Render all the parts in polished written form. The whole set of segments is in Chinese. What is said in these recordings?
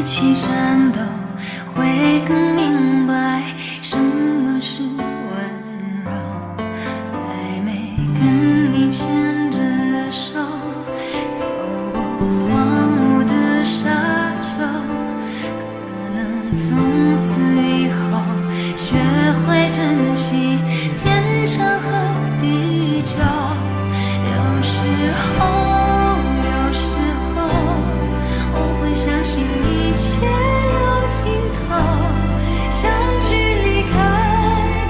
起战斗，会更明白什么是温柔。还没跟你牵着手，走过荒芜的沙丘，可能从此以后学会珍惜天长和地久。有时候我会相信一切有尽头，相聚离开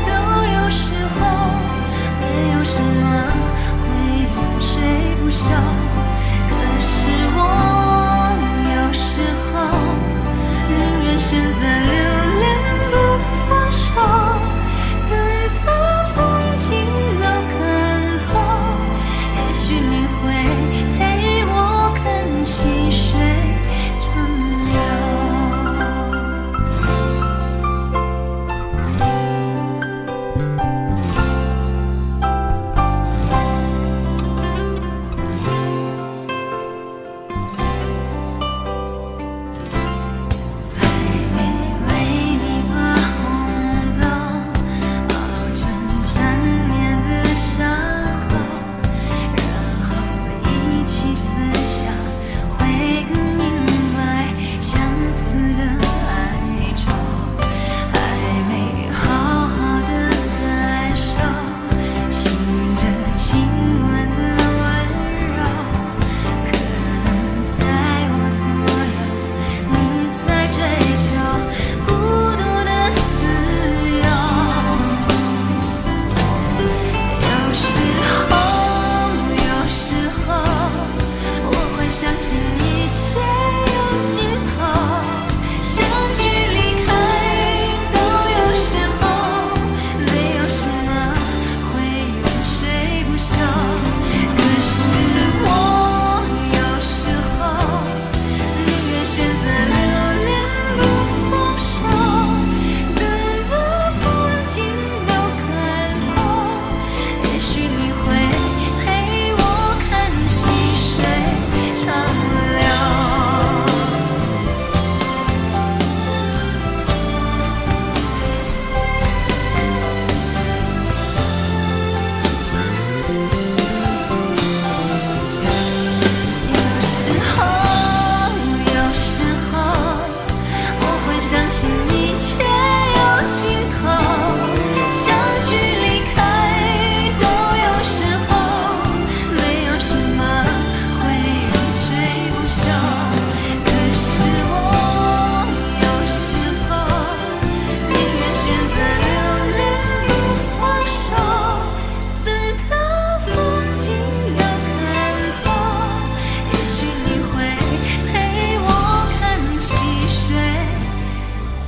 都有时候，没有什么会永垂不朽。可是我有时候宁愿选择留恋不放手，等到风景都看透，也许你会陪我看细水长流。还没为你把红豆熬成缠绵的伤口，然后一起分享，会更明白相似的哀愁。还没好好的感受，醒着亲吻的温柔，可能在我左右，你在追求孤独的自由。有时候我会相信一切有尽头，相聚离开都有时候，没有什么会永垂不朽。可是我有时候宁愿选择留恋不放手，等到风景都看透，也许你会陪我看细水长流。有时候我会相信一切有尽头，相聚离开都有时候，没有什么会永垂不朽。可是我有时候宁愿选择留恋不放手，等到风景都看透，也许你会陪我看细水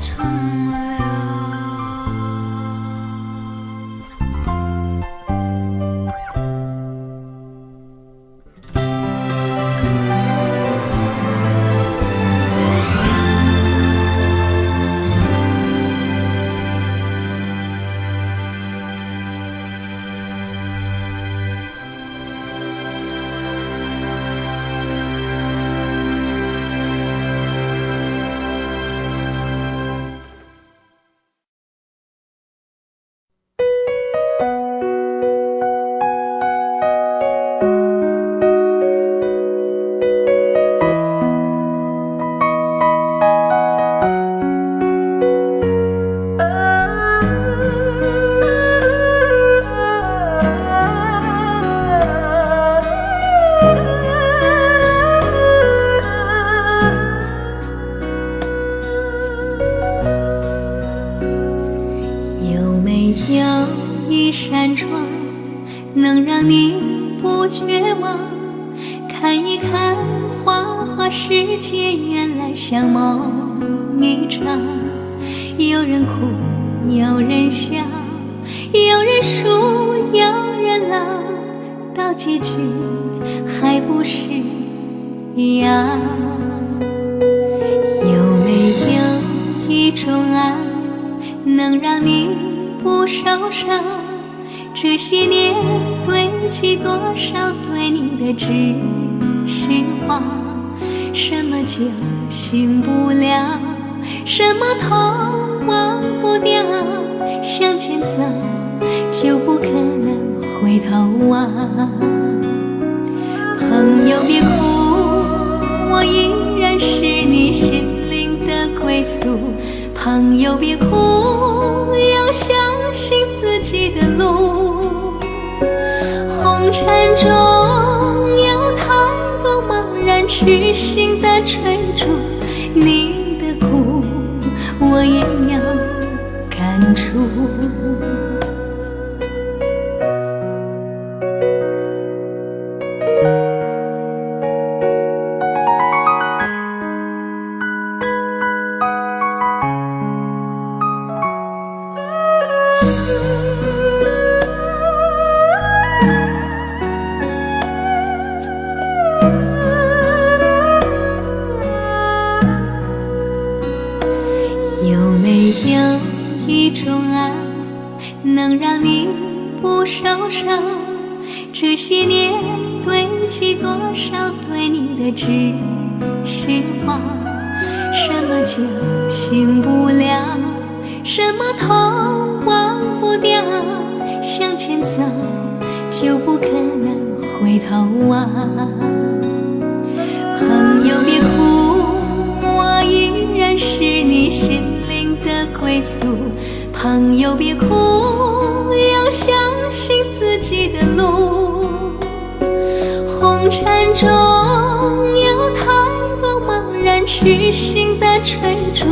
长流。有没有一扇窗，能让你不绝望？看一看花花世界，原来像梦一场。有人哭，有人笑，有人输，有人老，到结局还不是一样。有没有一种爱，能让你不受伤？这些年堆积多少对你的知识话，什么就醒不了，什么痛忘不掉，向前走就不可能回头望。朋友别哭，我依然是你心灵的归宿。朋友别哭，要相信自己的路。红尘中有太多茫然痴心的追逐，你的苦我也有感触。有没有一种爱，能让你不受伤？这些年堆积多少对你的知心话？什么就醒不了，什么痛忘不掉，向前走就不可能回头望。朋友别哭，我依然是你心灵的归宿。朋友别哭，要相信自己的路。红尘中有太多茫然痴心的追逐，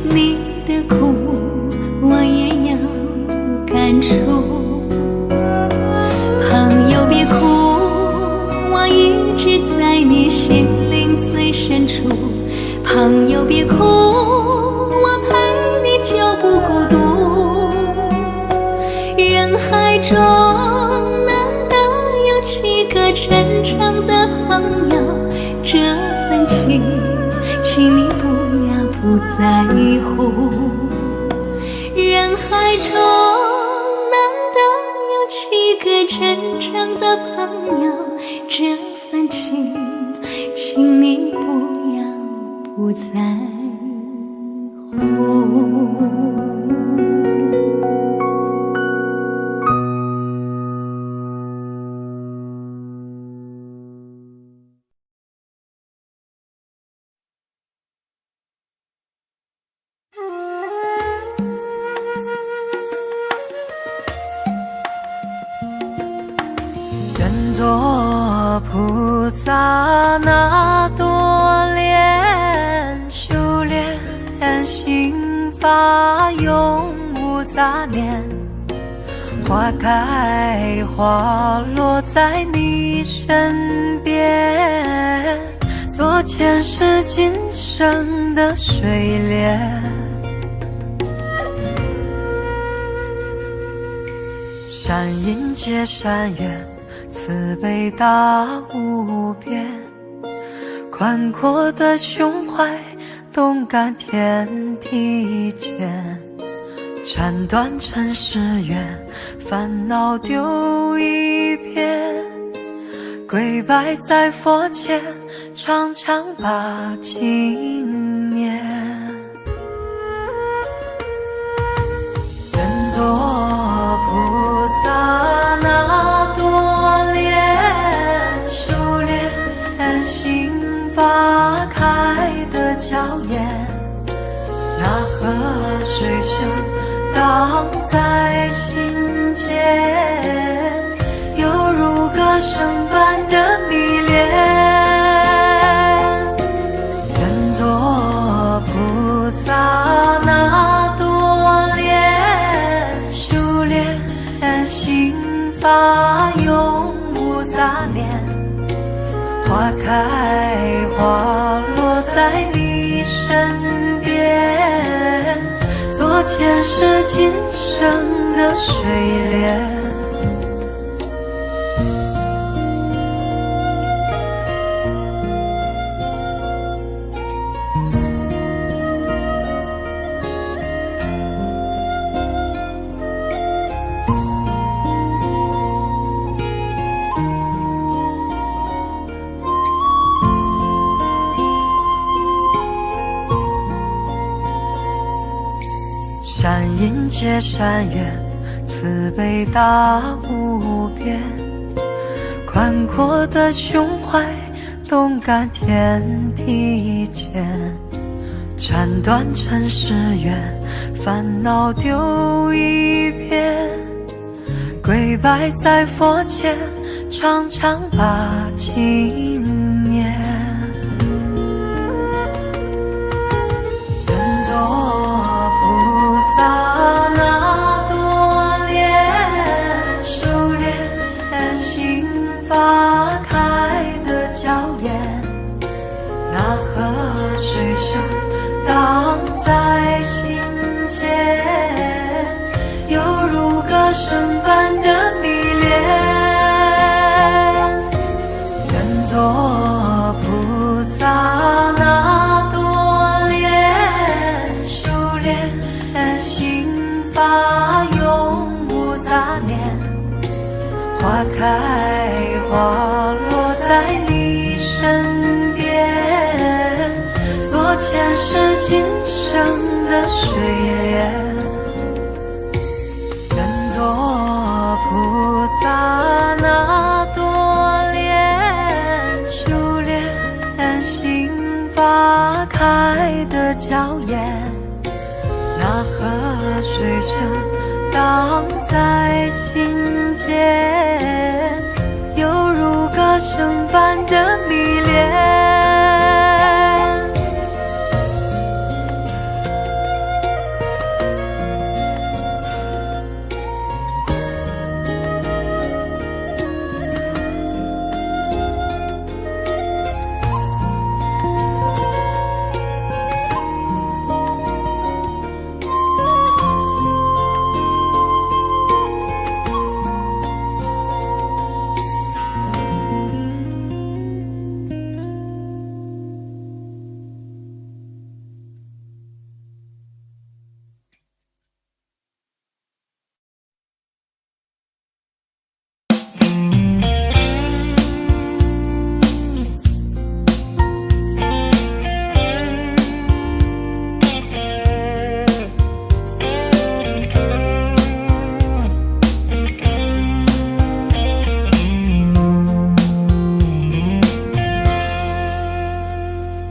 你的苦我也有感触。朋友别哭，我一直在你心灵最深处。朋友别哭，我陪你就不孤独。人海中难得有几个真正的朋友，这份情请你不要不在乎。人海中难得有几个真正的朋友，这份情请你不要不在乎。愿做菩萨那多莲，修炼心法永无杂念。花开花落在你身边，做前世今生的水莲。善因结善缘，慈悲大无边，宽阔的胸怀，动感天地间。斩断尘世缘，烦恼丢一片，跪拜在佛前，常常把经念。愿做菩萨那多莲，修炼心法开的娇艳。那河水声荡在心间，犹如歌声般的迷恋。愿做菩萨那多莲，修炼心法永无杂念。花开花落在你身边，做前世今生的水莲。山阴接山岳，慈悲大无边，宽阔的胸怀，动感天地间，斩断尘世缘，烦恼丢一边，跪拜在佛前，常常把经念。愿做菩萨那多莲，修炼心法开的娇艳，那河水声荡在心间，犹如歌声般的迷恋。愿做菩萨那多莲，修炼心法永无杂念，花开花落在你身边，做前世今生的水莲。愿做菩萨那多莲，修炼心法开的娇艳，那河水声荡在心间，犹如歌声般的迷恋。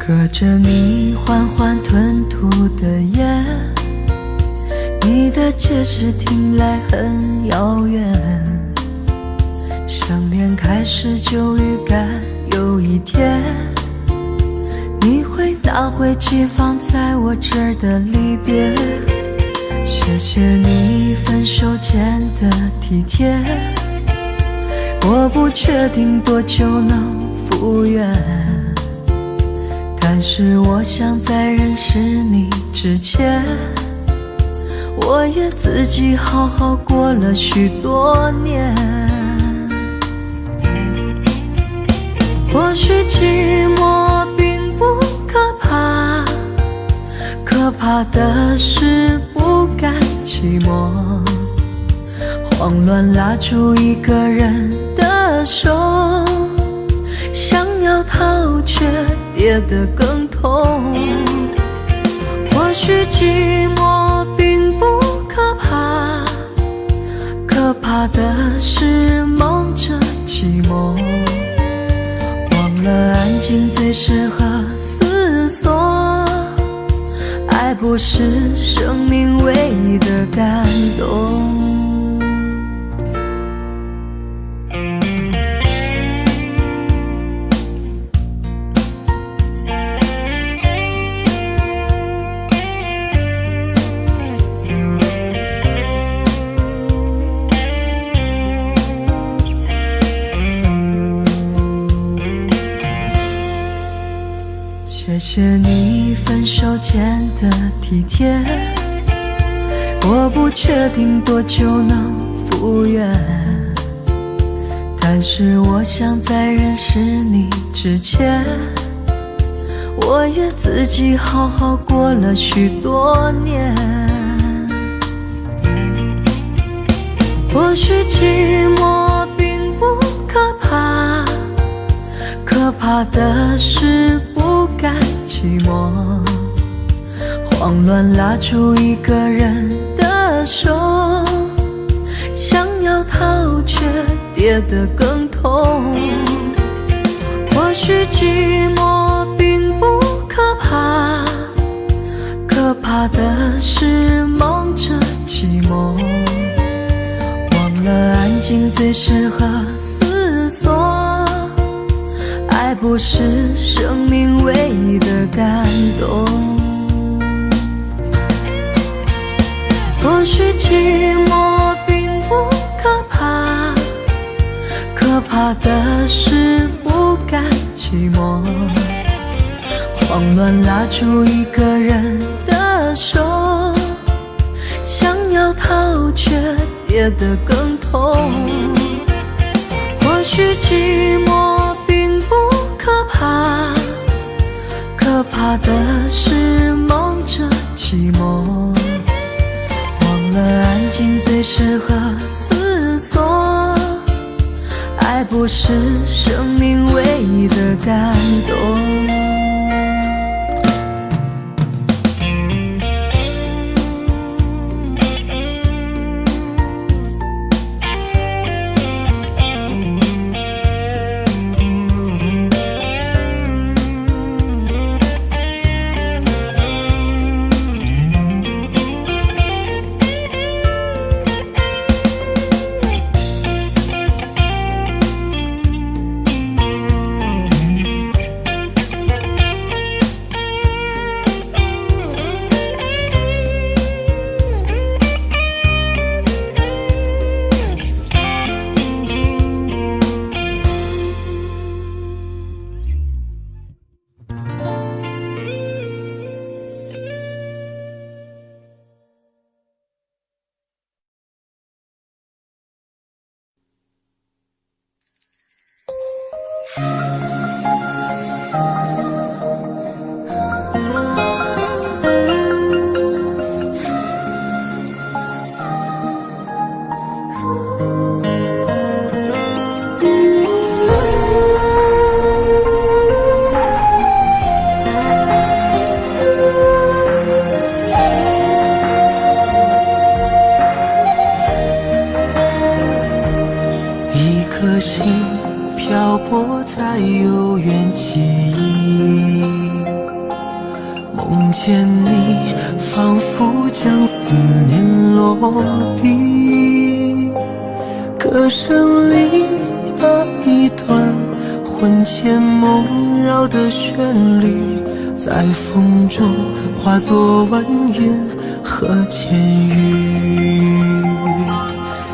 隔着你缓缓吞吐的烟，你的解释听来很遥远，想念开始就预感有一天，你会拿回寄放在我这儿的离别。谢谢你分手前的体贴，我不确定多久能复原，但是我想在认识你之前，我也自己好好过了许多年。或许寂寞并不可怕，可怕的是不甘寂寞，慌乱拉住一个人的手，想要逃却跌得更痛。或许寂寞并不可怕，可怕的是梦着寂寞，忘了安静最适合思索，爱不是生命唯一的感动。谢谢你分手前的体贴，我不确定多久能复原，但是我想在认识你之前，我也自己好好过了许多年。或许寂寞并不可怕，可怕的是不甘寂寞，慌乱拉住一个人的手，想要逃却跌得更痛。或许寂寞并不可怕，可怕的是忙着寂寞，忘了安静最适合思索。爱不是生命唯一的感动。或许寂寞并不可怕，可怕的是不甘寂寞，慌乱拉住一个人的手，想要逃却跌得更痛。或许寂寞并不可怕，可怕的是忙着寂寞，忘了安静最适合思索。爱不是生命唯一的感动。漂泊在悠远记忆，梦见你，仿佛将思念落笔。歌声里那一段魂牵梦绕的旋律，在风中化作婉约和千语。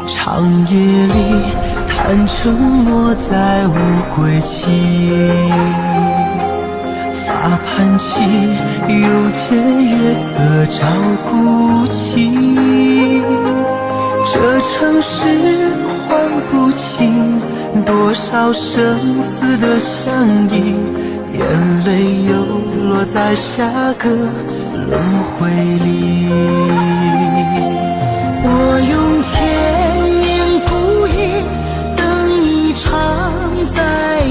长夜里谈承诺，再无归期。发盘起，又见月色照孤寂。这城市唤不清多少生死的相依，眼泪又落在下个轮回里。我用千年孤影等一场再遇，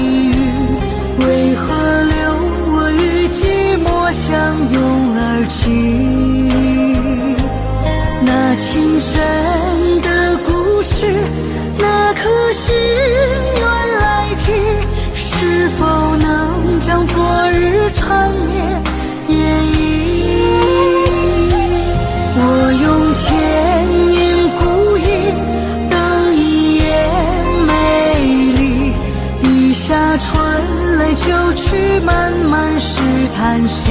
为何留我与寂寞相拥而泣？那情深的故事，那颗心愿来提，是否能将昨日缠绵演绎？我用千年孤影等一眼美丽，雨下春来秋去，漫漫是叹息。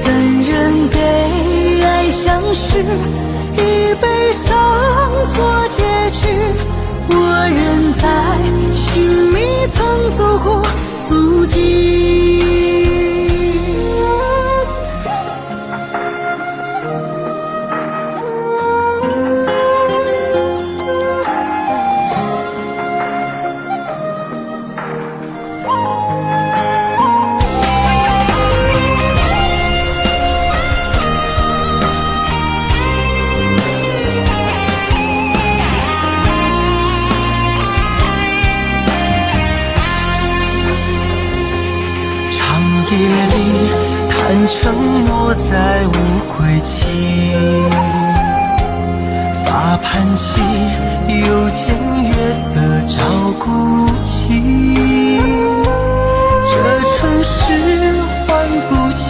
怎忍给爱相许，以悲伤做结局？我仍在寻觅曾走过足迹。承诺再无归期。发盘起，又见月色照孤寂。这城市唤不清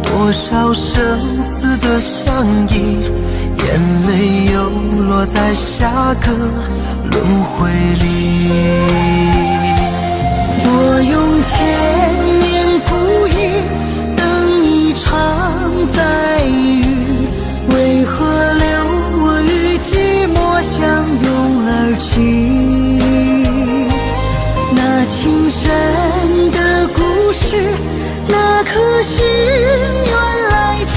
多少生死的相依，眼泪又落在下个轮回里。我用千年孤意等一场再遇，为何留我与寂寞相拥而泣？那情深的故事，那颗心愿来提，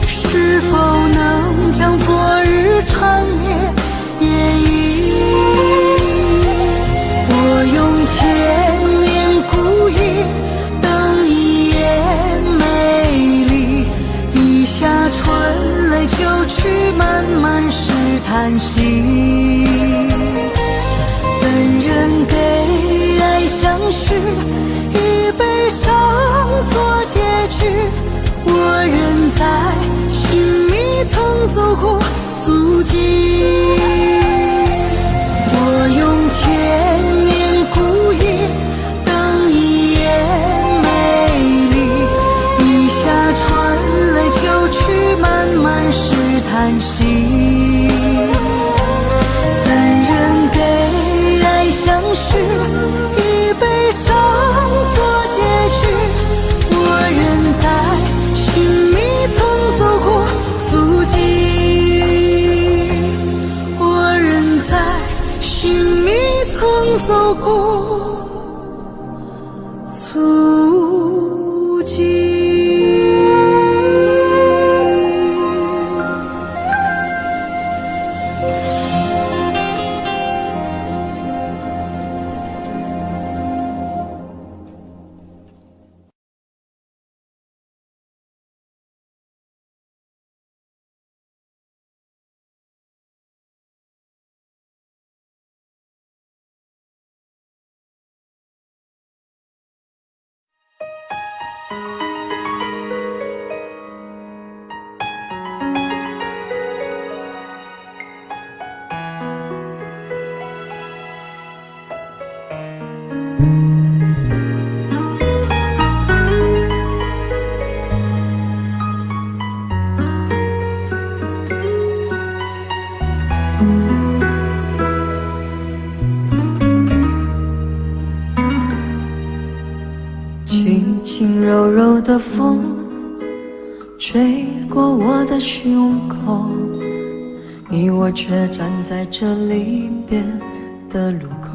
是否能将昨日长夜演绎？我用千年孤意等一夜美丽，一下春泪就去，漫漫是叹息。怎忍给爱相许，以悲伤做结局？我仍在寻觅曾走过足迹。我用千年孤意等一夜美丽，一下春泪就去，漫漫是叹息。怎忍给爱相许，以悲伤做结局？我仍在寻觅曾走过足迹，我仍在寻觅曾走过足迹。轻轻柔柔的风吹过我的胸口，你我却站在这离别的路口。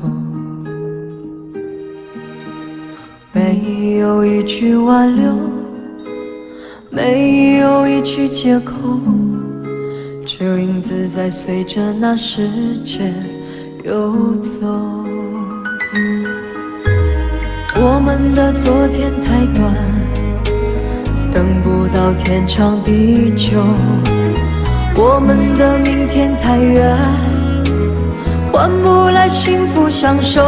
没有一句挽留，没有一句借口，只有影子在随着那时间游走。我们的昨天太短，等不到天长地久。我们的明天太远，换不来幸福相守。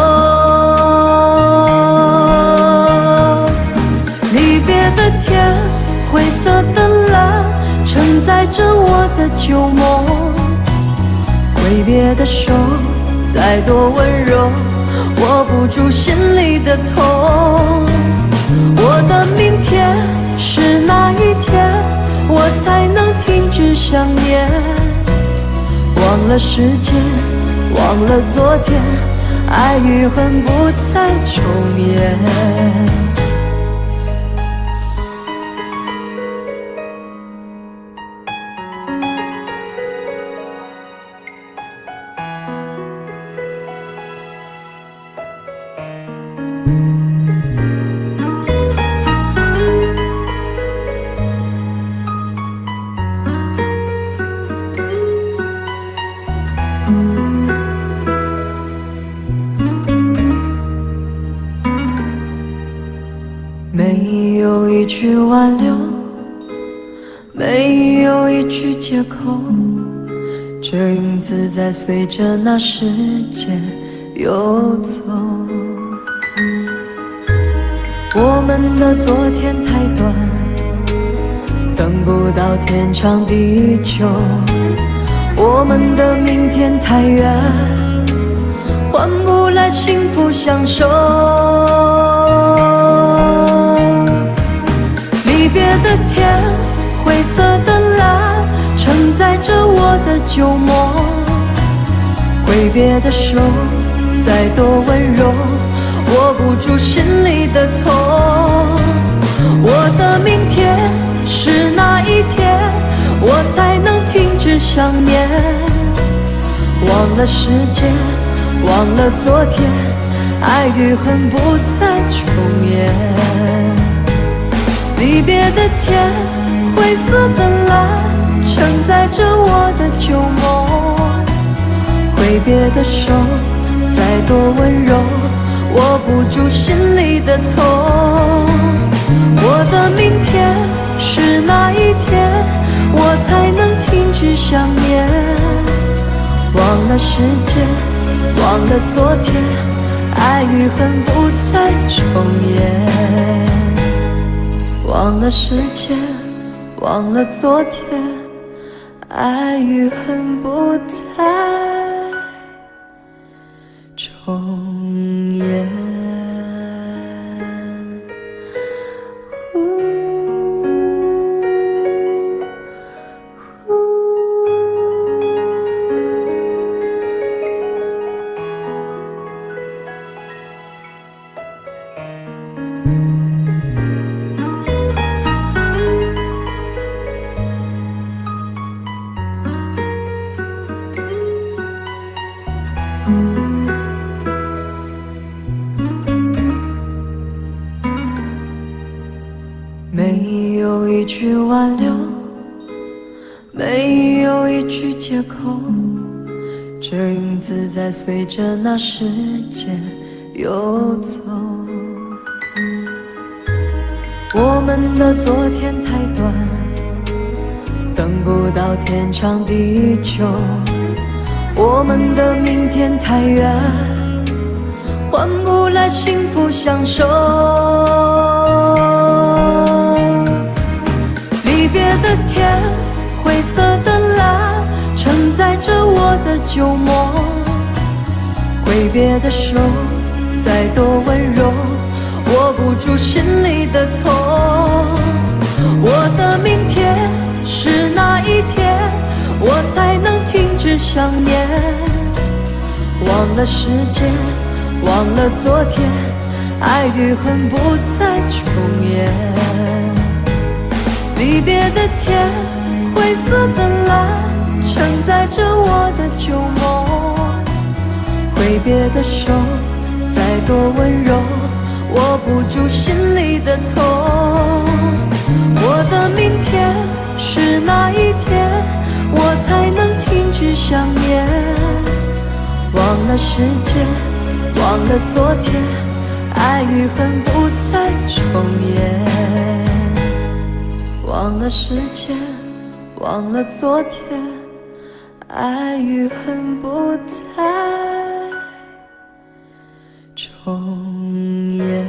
离别的天，灰色的蓝，承载着我的旧梦。挥别的手，再多温柔，握不住心里的痛。我的明天是哪一天，我才能停止想念？忘了时间，忘了昨天，爱与恨不再重演。没有一句挽留，没有一句借口，这影子在随着那时间游走。我们的昨天太短，等不到天长地久，我们的明天太远，换不来幸福相守。离别的天，灰色的蓝，承载着我的旧梦。挥别的手，再多温柔，握不住心里的痛。我的明天是哪一天，我才能停止想念？忘了时间，忘了昨天，爱与恨不再重演。离别的天，灰色的蓝，承载着我的旧梦。挥别的手，再多温柔，握不住心里的痛。我的明天是哪一天，我才能停止想念？忘了时间，忘了昨天，爱与恨不再重演。忘了时间，忘了昨天，爱与恨不再重演。没有一句挽留，没有一句借口，这影子在随着那时间游走。我们的昨天太短，等不到天长地久，我们的明天太远，换不来幸福相守。离别的天，灰色的蓝，承载着我的旧梦。挥别的手，再多温柔，握不住心里的痛。我的明天是哪一天，我才能停止想念？忘了时间，忘了昨天，爱与恨不再重演。离别的天，灰色的蓝，承载着我的旧梦。挥别的手，再多温柔，握不住心里的痛。我的明天是哪一天，我才能停止想念？忘了时间，忘了昨天，爱与恨不再重演。忘了时间，忘了昨天，爱与恨不再重演。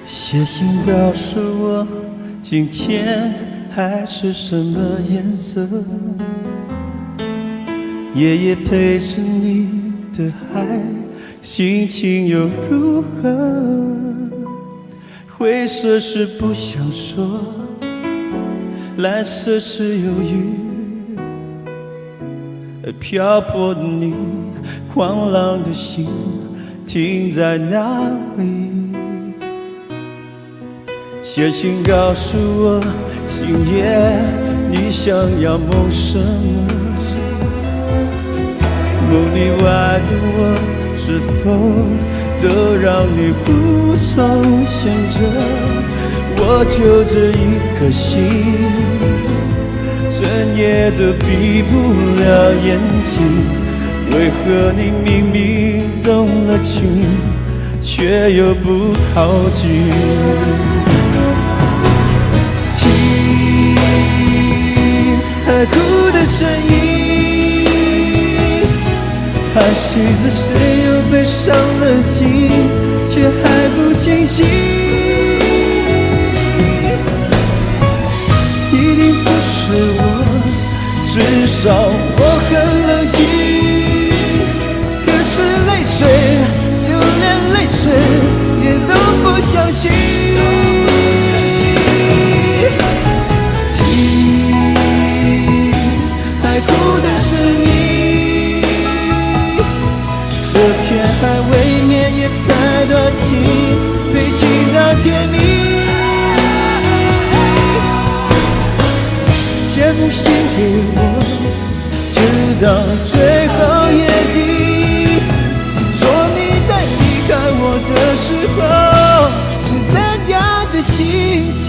写信告诉我，今天海是什么颜色？夜夜陪着你的海，心情又如何？灰色是不想说，蓝色是犹豫，漂泊的你，狂浪的心，停在哪里？写信告诉我，今夜你想要梦什么？梦里外的我，是否都让你无从选择？我就这一颗心，整夜都闭不了眼睛。为何你明明动了情，却又不靠近？听海哭的声音，叹息着谁又被伤了心，却还不清醒。一定不是我，至少我很冷静。可是泪水，就连泪水也都不相信。听海哭的声音，这片海未免也太多情，被情到甜蜜。写封信给我，直到最后眼底，说你在离开我的时候是怎样的心情。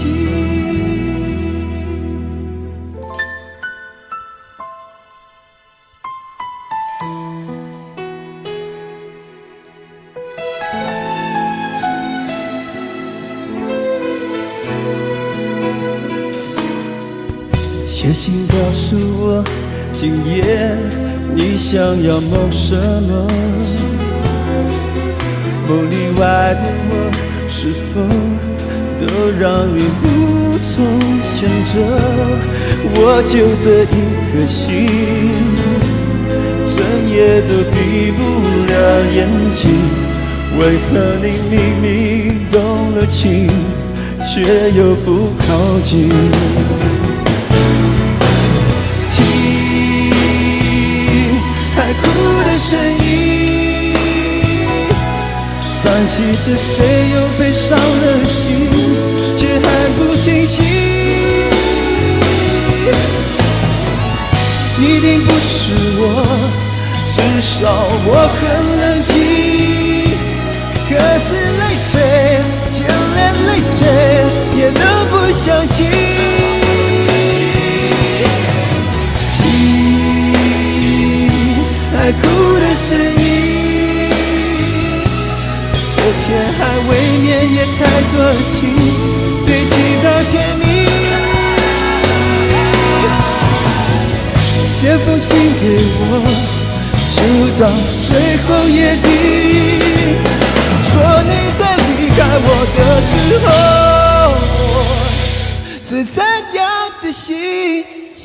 写信告诉我，今夜你想要梦什么？梦里外的我，是否都让你无从选择？我就这一颗心，整夜都闭不了眼睛。为何你明明动了情，却又不靠近？海哭的声音，叹息着谁又被伤了心，却还不清醒。一定不是我，至少我很冷静。可是泪水，就连泪水也都不相信。海哭的声音，这片海未免也太多情，被情到甜蜜。写封信给我，直到最后眼底，说你在离开我的时候是怎样的心情。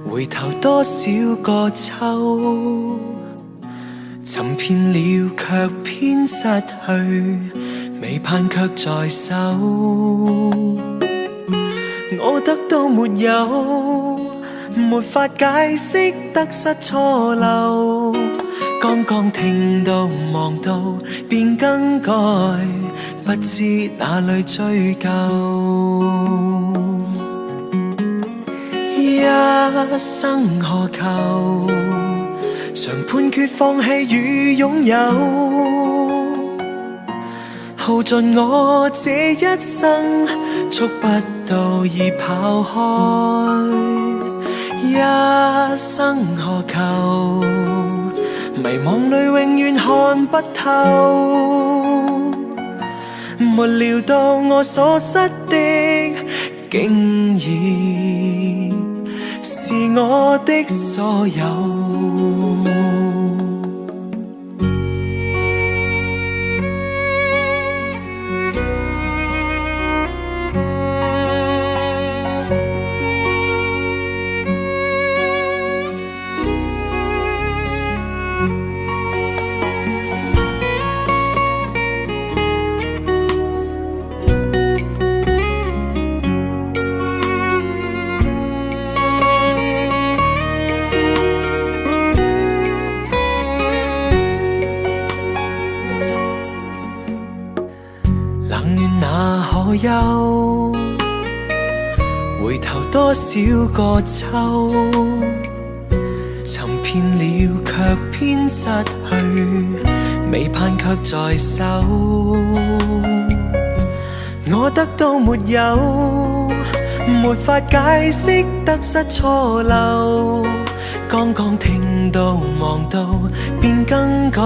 回頭多少個秋，尋遍了卻偏失去，未盼卻在手。我得到沒有，沒法解釋得失錯漏。剛剛聽到望到便更改，不知哪裏追究。一生何求，常判決放棄與擁有。耗尽我这一生，触不到已跑开，一生何求？迷惘里永远看不透，没料到我所失的，竟然是我的所有。有回头多少个秋，寻遍了却偏失去，未盼却在手。我得到没有，没法解释得失错漏，刚刚听到望到便更改，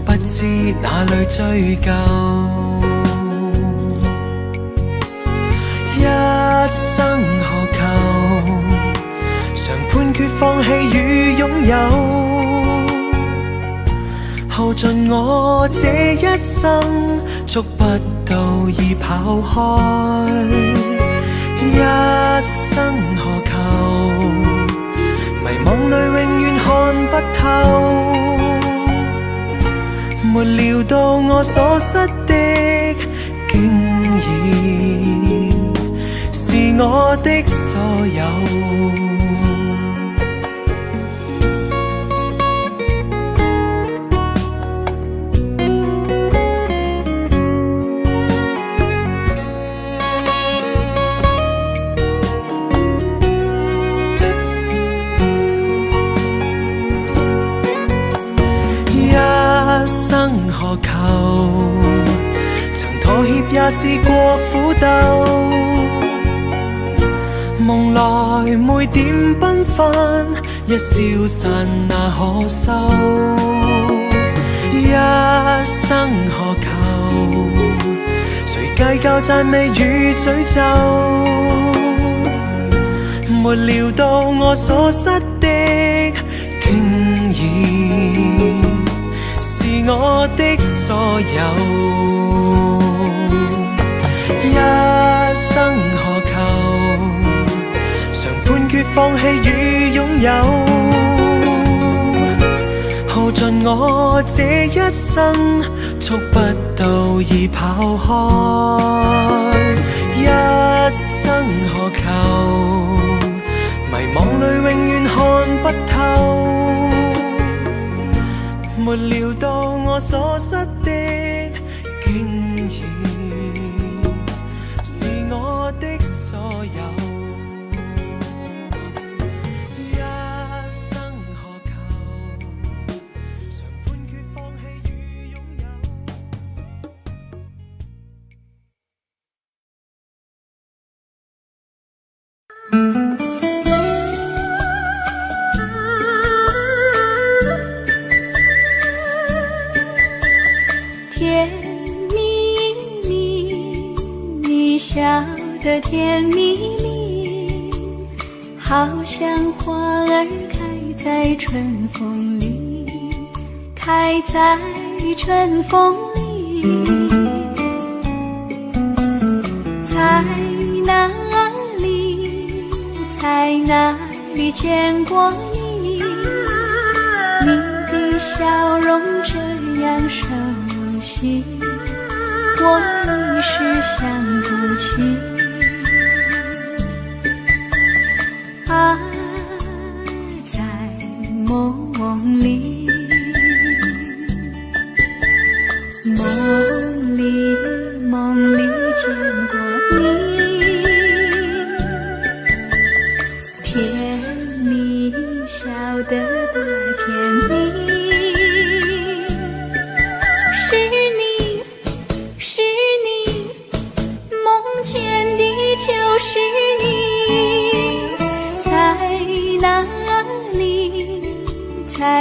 不知哪里追究。一生何求？常判決放棄與擁有，耗盡我這一生，觸不到已跑開。一生何求？迷惘裏永遠看不透，沒料到我所失的，竟然是我的所有。一生何求？曾妥協也試過苦鬥，夢來每點繽紛，一消散那可收。一生何求？誰計較讚美與詛咒？沒料到我所失的，竟然是我的所有。一生何求？常判決放棄與擁有，耗盡我這一生，觸不到已跑開。一生何求？迷惘裏永遠看不透，沒料到我所失的，竟然是我的所有。甜蜜蜜，你笑得甜蜜蜜，好像花儿开在春风里，开在春风里。在哪里，在哪里见过你？你的笑容这样熟悉，我一时想不起。啊，在梦里，梦里见过你，甜蜜笑得多甜蜜。是你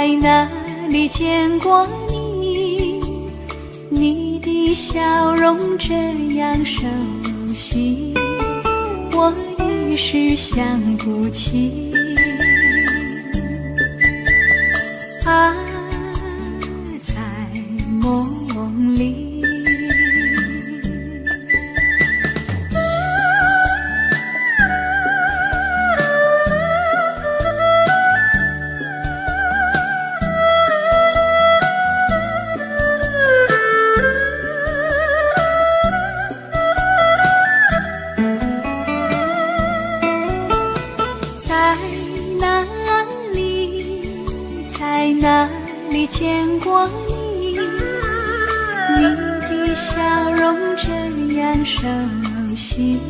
在哪里见过你？你的笑容这样熟悉，我一时想不起。啊，在梦里。在哪里见过你？你的笑容这样熟悉，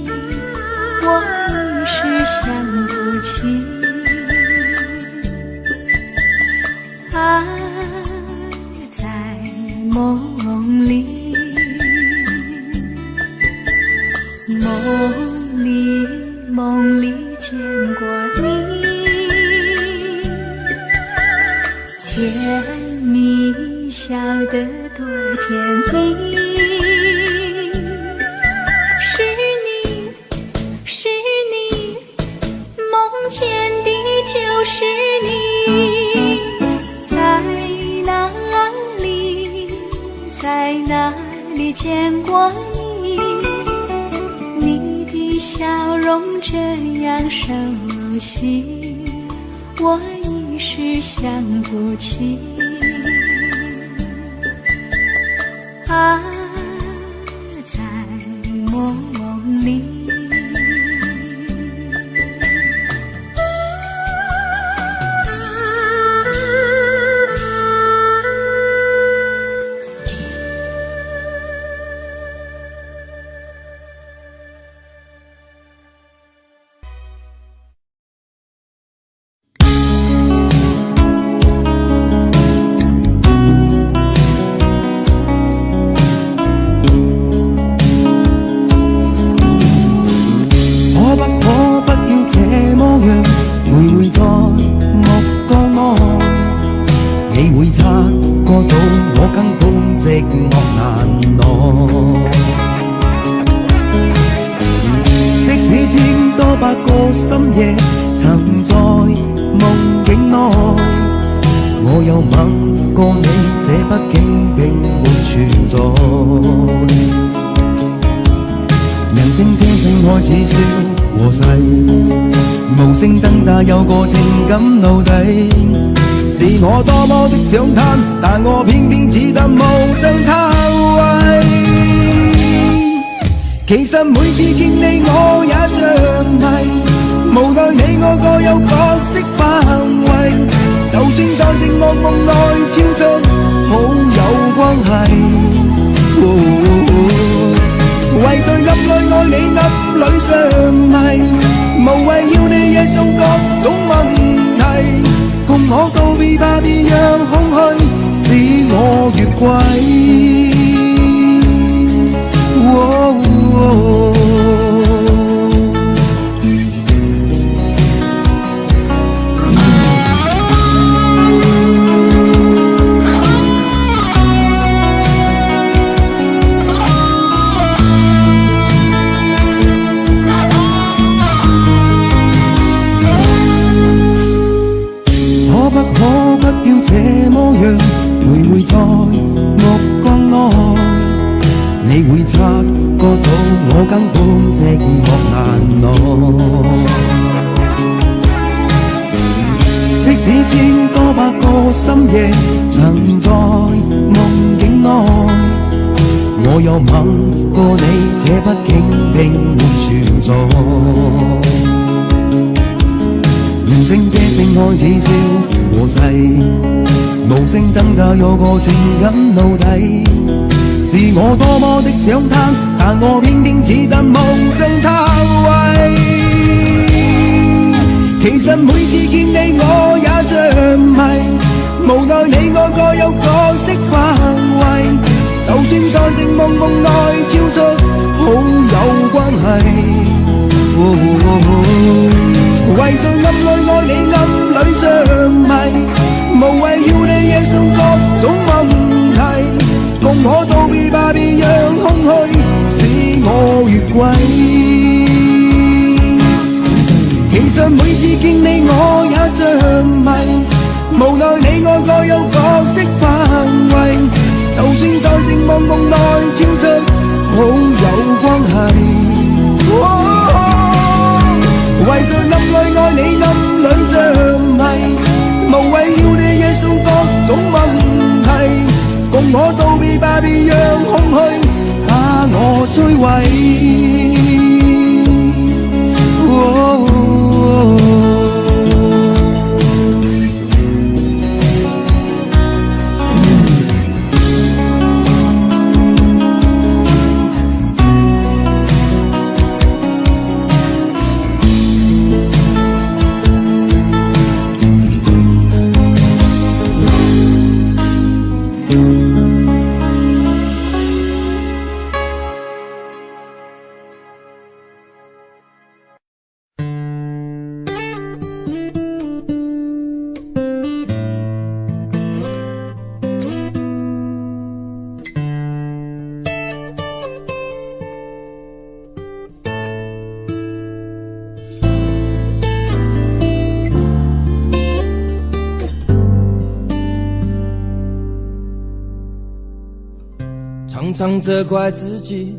我一时想不起。啊，在梦里，梦里见过你。甜蜜笑得多甜蜜，是你，梦见的就是你。在哪里见过你？你的笑容这样熟悉，我一时想不起。啊，在梦里。有個情感奴隸，是我多麼的想貪，但我偏偏只得無盡偷慰。其實每次見你我也着迷，無奈你我各有角色範圍，就算在寂寞夢內超出好友關係。為誰暗裏愛你暗裏着迷，無謂要你惹上各種問題，共我告別吧，別讓空虛使我越軌。深夜曾在夢境內，我有吻過你，這畢竟並沒存在。人生這性愛似笑和逝，無聲掙扎有個情感奴隸，是我多麼的想貪，但我偏偏只得無盡偷慰。其實每次見你我也着迷，無奈你我各有角色範圍，就算在寂寞夢內超出好友關係。為誰暗裏愛你暗裏着迷，無謂轨。其實每次見你我也着迷，無奈你我各有角色範圍，就算在靜默夢內跳出好有關係。為在暗裏愛你暗裏着迷，無謂要你惹上各種問題，共我道別吧，別讓空虛把我摧毀。常常责怪自己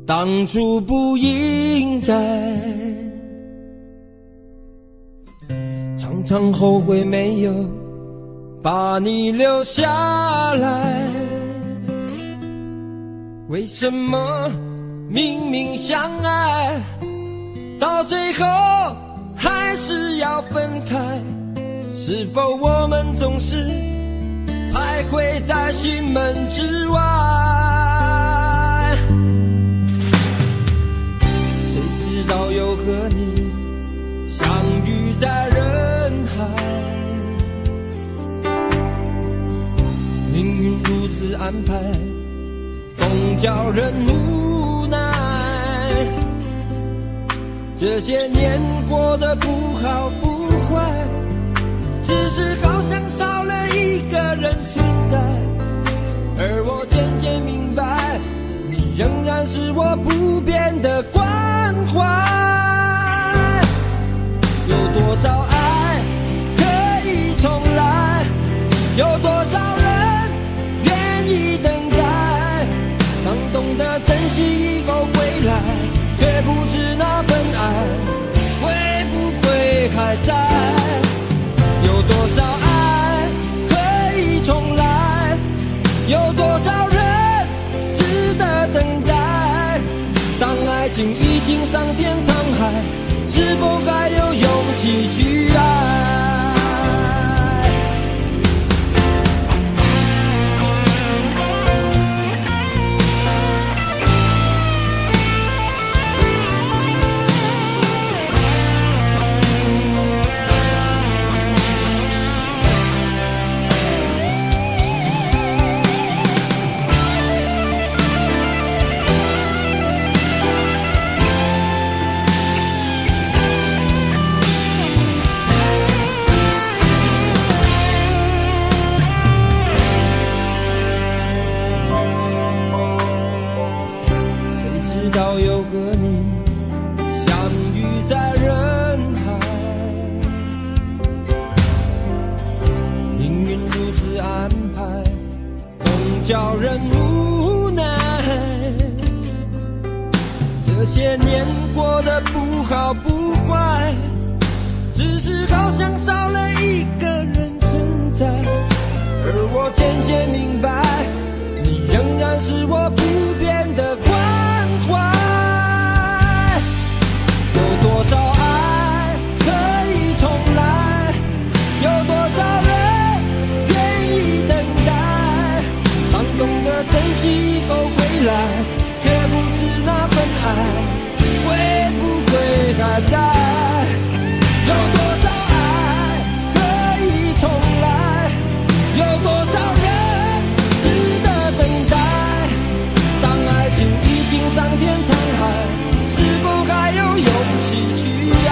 当初不应该，常常后悔没有把你留下来。为什么明明相爱，到最后还是要分开？是否我们总是徘徊在心门之外？谁知道又和你相遇在人海，命运如此安排，总叫人无奈。这些年过得不好不坏，只是好像少了一个人存在，而我渐渐明白，你仍然是我不变的关怀。有多少爱可以重来，有多少人愿意等待，当懂得珍惜以后归来，却不知那份爱会不会还在。有多少爱可以重来，有多少人值得等待，当爱情已经桑田沧海，是否还有勇气去爱？叫人无奈，这些年过得不好不坏，只是好像少了一个人存在，而我渐渐明白，你仍然是我不变的关怀。有多少爱可以重来，有多少人愿意等待，当懂得珍惜以后回来，却不知那份爱会不会还在。有多少爱可以重来，有多少人值得等待，当爱情已经桑田沧海，是否还有勇气去爱？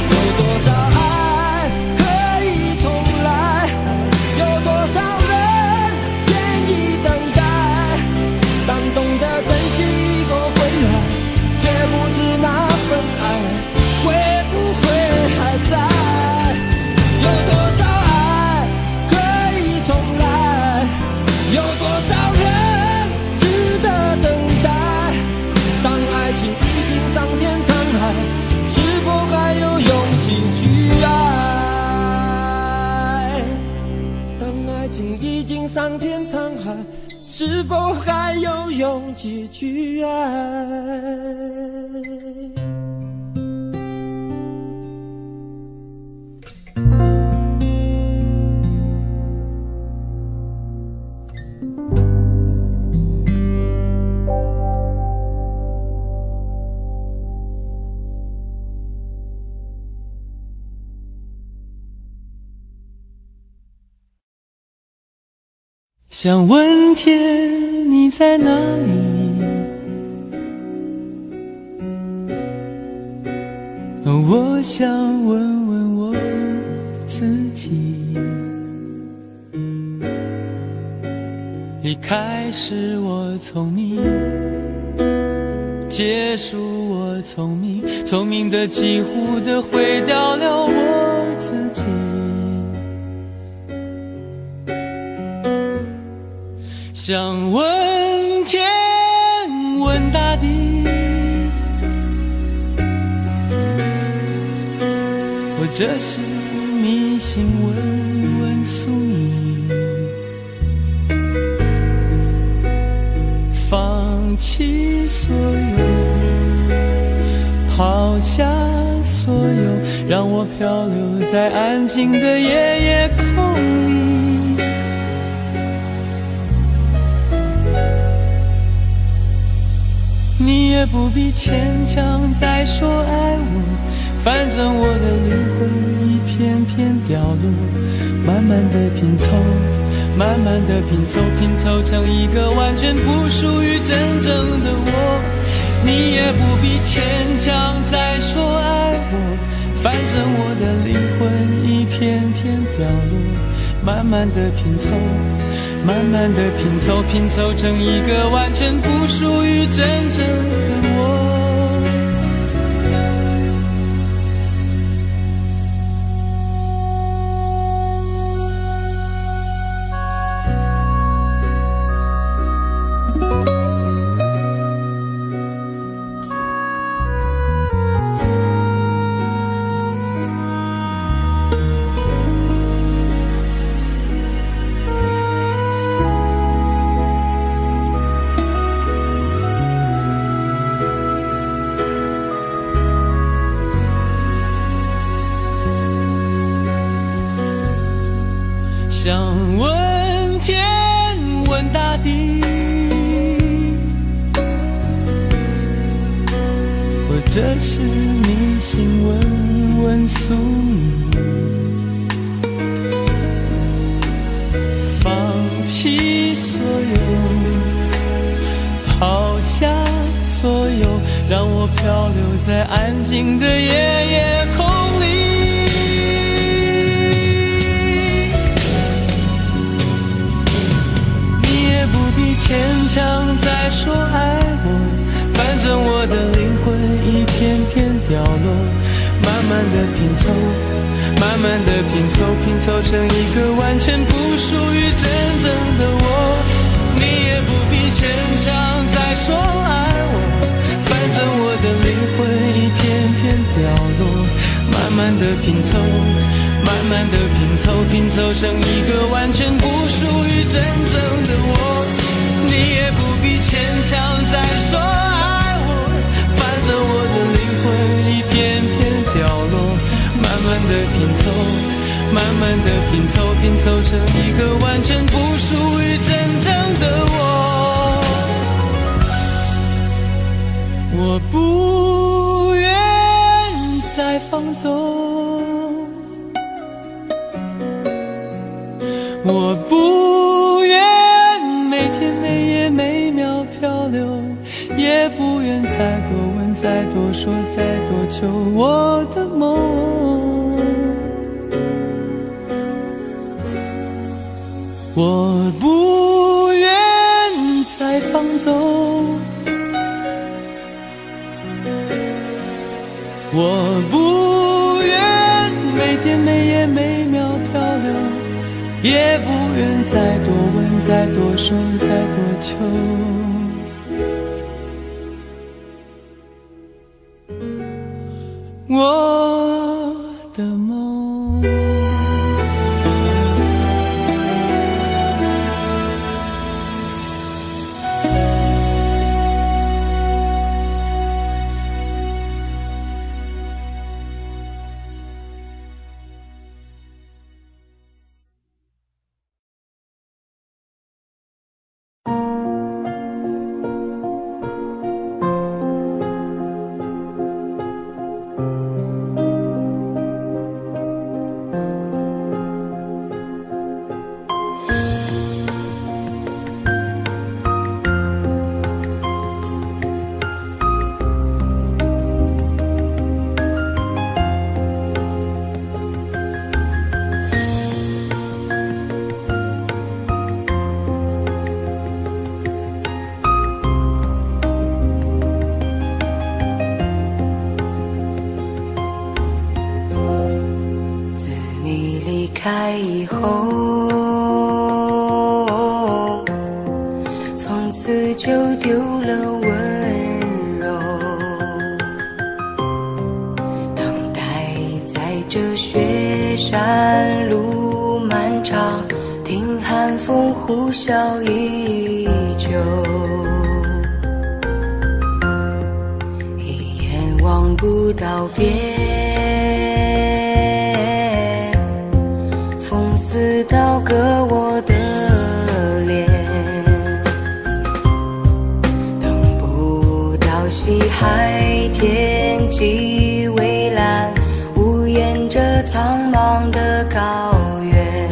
有多少爱可以重来，有多少人愿意等待，当是否还有勇气去爱？想问天你在哪里？我想问问我自己。一开始我聪明，结束我聪明，聪明的几乎的毁掉了我自己。想问天问大地，或者是迷信问问宿命，放弃所有，抛下所有，让我漂流在安静的夜夜空里。你也不必牵强再说爱我，反正我的灵魂一片片掉落，慢慢的拼凑，慢慢的拼凑，拼凑成一个完全不属于真正的我。你也不必牵强再说爱我，反正我的灵魂一片片掉落，慢慢的拼凑，慢慢的拼凑，拼凑成一个完全不属于真正的我。想问天问大地，或者是迷信问问宿命，放弃所有，抛下所有，让我漂流在安静的夜夜空里。牵强再说爱我，反正我的灵魂一片片掉落，慢慢的拼凑，慢慢的拼凑，拼凑成一个完全不属于真正的我。你也不必牵强再说爱我，反正我的灵魂一片片掉落，慢慢的拼凑，慢慢的拼凑，拼凑成一个完全不属于真正的我。你也不必牵强再说爱我，反正我的灵魂一片片掉落，慢慢的拼凑，慢慢的拼凑，拼凑成一个完全不属于真正的我。我不愿再放纵，我不愿每天每夜每秒漂流，也不愿再多问再多说再多求我的梦。我不愿再放纵，我不愿每天每夜每秒漂流，也不愿再多问再多说再多求我的梦。开以后，从此就丢了温柔，等待在这雪山路漫长，听寒风呼啸依旧，一眼望不到边，风似刀割我的脸，等不到西海天际蔚蓝，无言着苍茫的高原。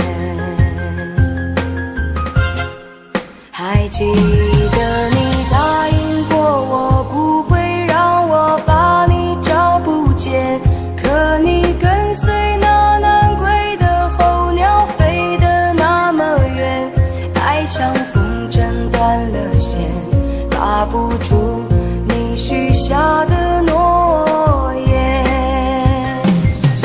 还记得你答应过我不会让我把你找不见，可你跟随那南归的候鸟飞得那么远，爱像风筝断了线，拉不住你许下的诺言。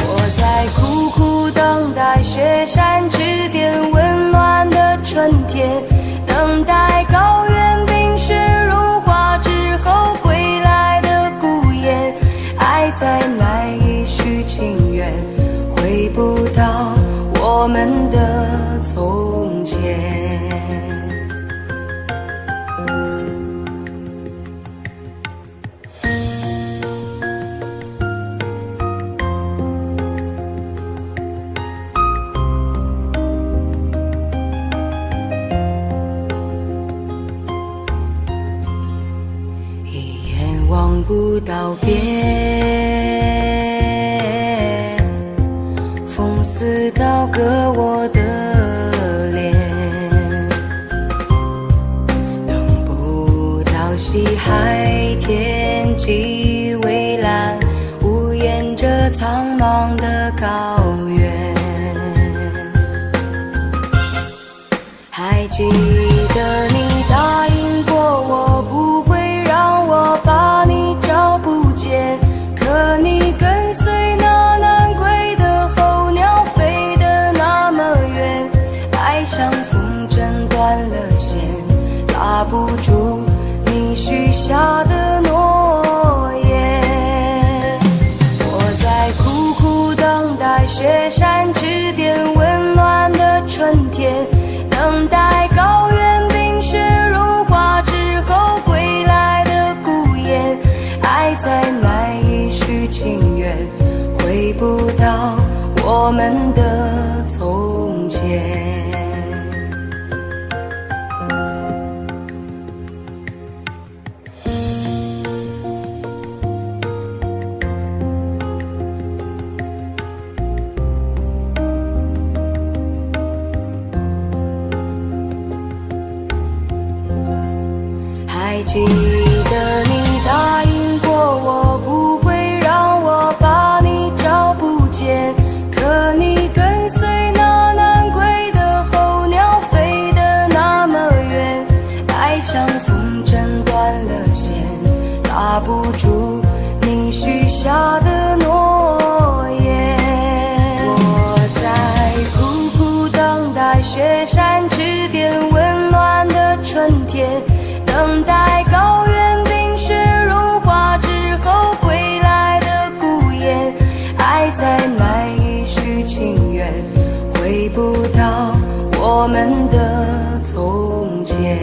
我在苦苦等待雪山之巅温暖的春天，等待高原冰雪融化之后归来的孤雁，爱再难以续情缘，回不到我们的从前。望不到边，风似刀割我的脸，等不到西海天际蔚蓝，无言着苍茫的高原。还记得你答应过我不会让我把你找不见，可你跟随那南归的候鸟飞得那么远，爱像风筝断了线，拉不住你许下的诺言。我在苦苦等待雪山之巅温暖的春天，等待高原冰雪融化之后归来的孤雁，爱再难以续情缘，回不到我们的从前。还记得你答应过我不会让我把你找不见，可你跟随那南归的候鸟飞得那么远，爱像风筝断了线，拉不住你许下的诺言。我在苦苦等待雪山之巅温暖的春天，等待高原冰雪融化之后归来的孤雁，爱再难以续情缘，回不到我们的从前。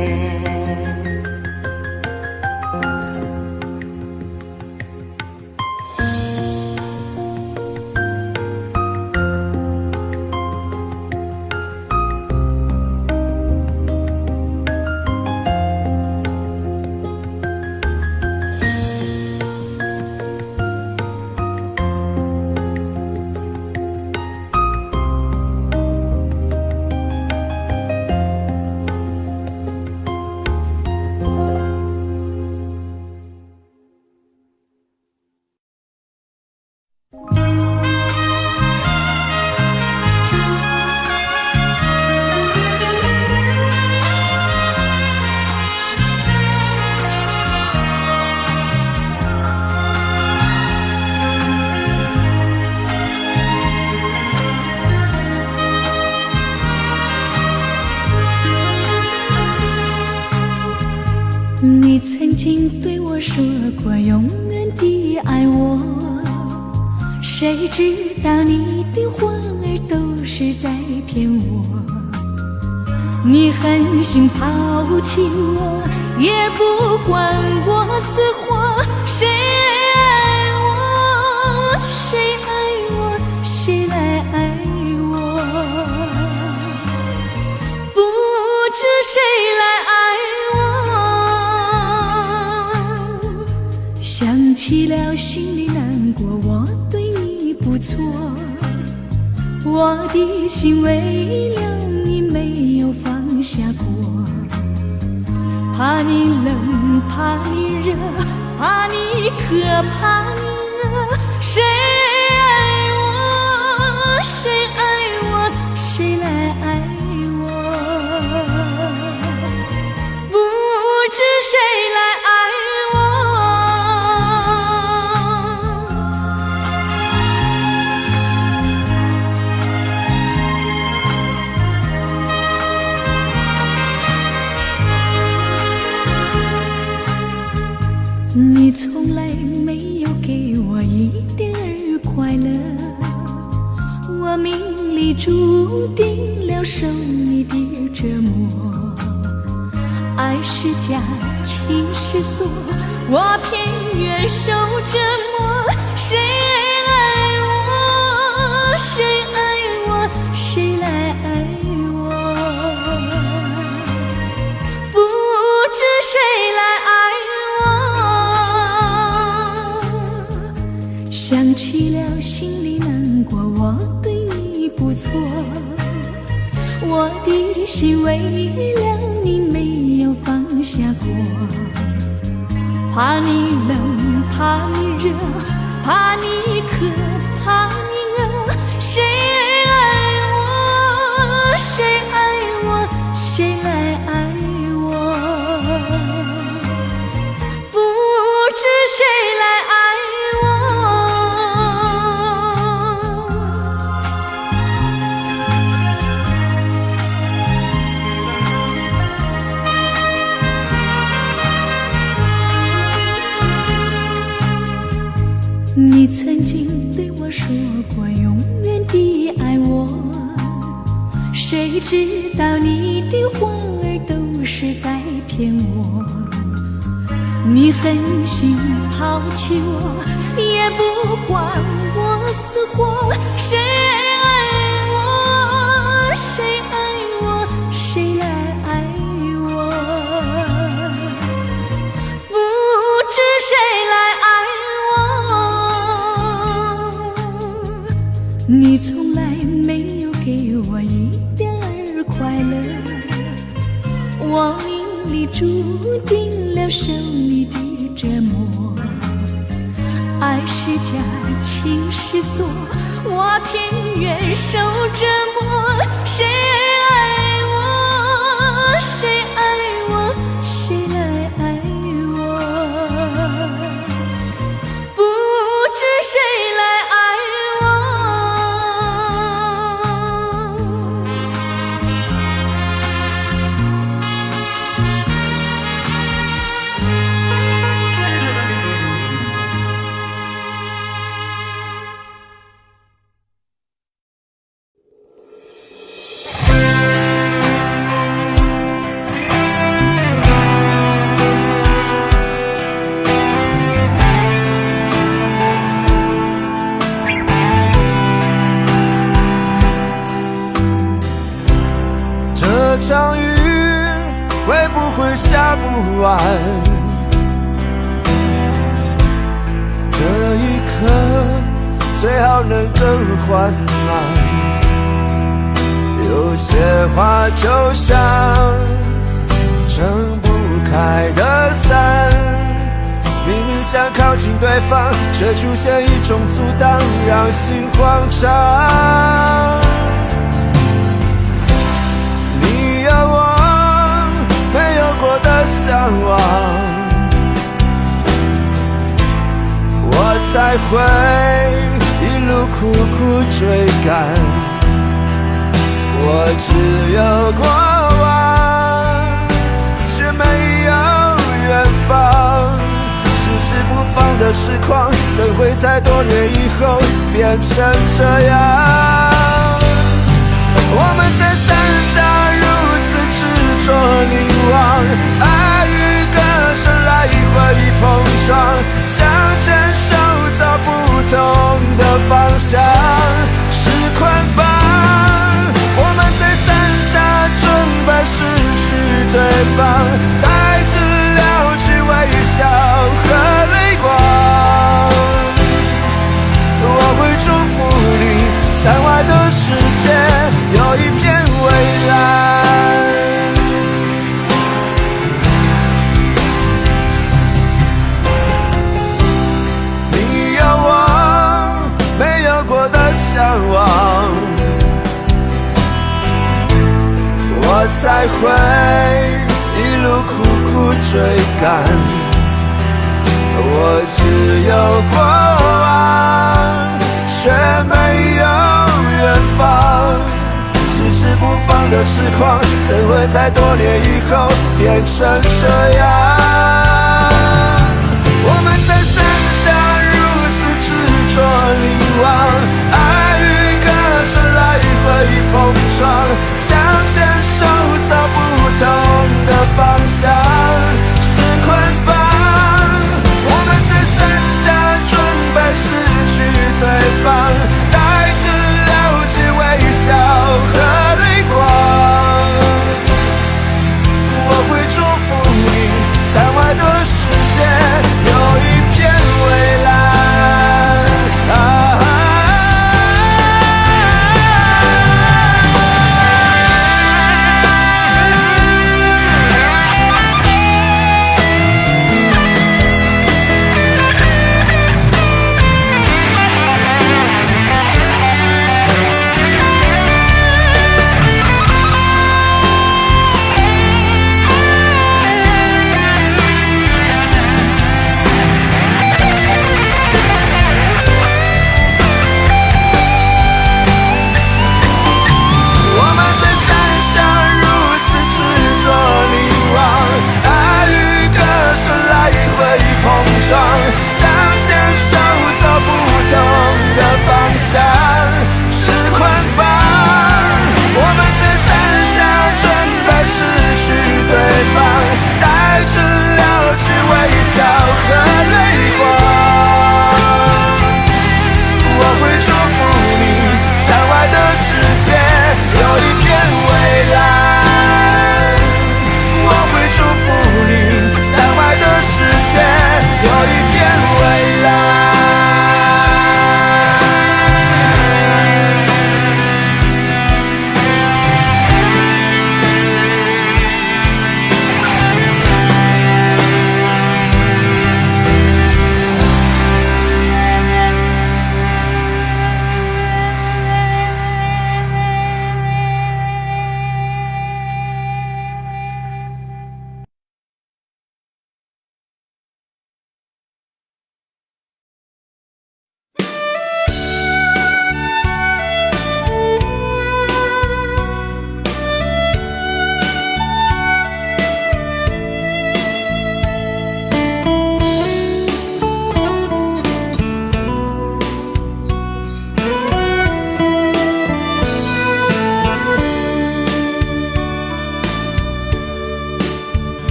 你曾经对我说过永远的爱我，谁知道你的话儿都是在骗我。你狠心抛弃我，也不管我死活。谁爱我，谁爱我，谁来爱我？不知谁来爱我。想起了心里难过，我对你不错，我的心为了你没有放下过。怕你冷，怕你热，怕你渴，怕你饿。谁爱我，谁爱我，谁来爱我？不知谁来爱你从来没有给我一点儿快乐，我命里注定了受你的折磨。爱是假，情是锁，我偏愿受折磨。谁爱我，谁爱我，谁来爱我？不知谁来爱我。想起了心里难过，我对你不错，我的心为了你没有放下过。怕你冷，怕你热，怕你渴，怕你饿。谁爱我，谁爱我，谁来爱我？不知谁来爱你曾经对我说过永远的爱我，谁知道你的话儿都是在骗我。你狠心抛弃我，也不管我死活。谁爱我，谁爱我，谁来爱我？不知谁来爱你从来没有给我一点儿快乐，我命里注定了受你的折磨。爱是假，情是锁，我偏愿受折磨。谁爱我，谁爱我，谁来爱我？不知谁来爱这场雨会不会下不完？这一刻最好能更缓慢。有些话就像撑不开的伞，明明想靠近对方，却出现一种阻挡，让心慌张。的向往，我才会一路苦苦追赶。我只有过往，却没有远在多年以后变成这样。我们在伞下如此执着凝望，爱与歌声来回碰撞，想牵手走不同的方向，是捆绑。我们在伞下准备失去对方，带着了解微笑和泪光。我会祝福你，伞外的世界有一片蔚蓝。你有我没有过的向往，我才会一路苦苦追赶。我只有过往，却没有远方。迟迟不放的痴狂，怎会在多年以后变成这样？我们在伞下如此执着凝望，爱与歌声来回碰撞，想牵手走不同的方向，是捆绑。我们在伞下准备失去对方，带着了解微笑和泪光。我会祝福你，伞外的世界有一片蔚蓝。想牵手走不同的方向，是捆绑。我们在伞下准备失去对方，带着了解微笑和泪光。我会祝福你，伞外的世界有一片蔚蓝。我会祝福你，伞外的世界有一片蔚蓝。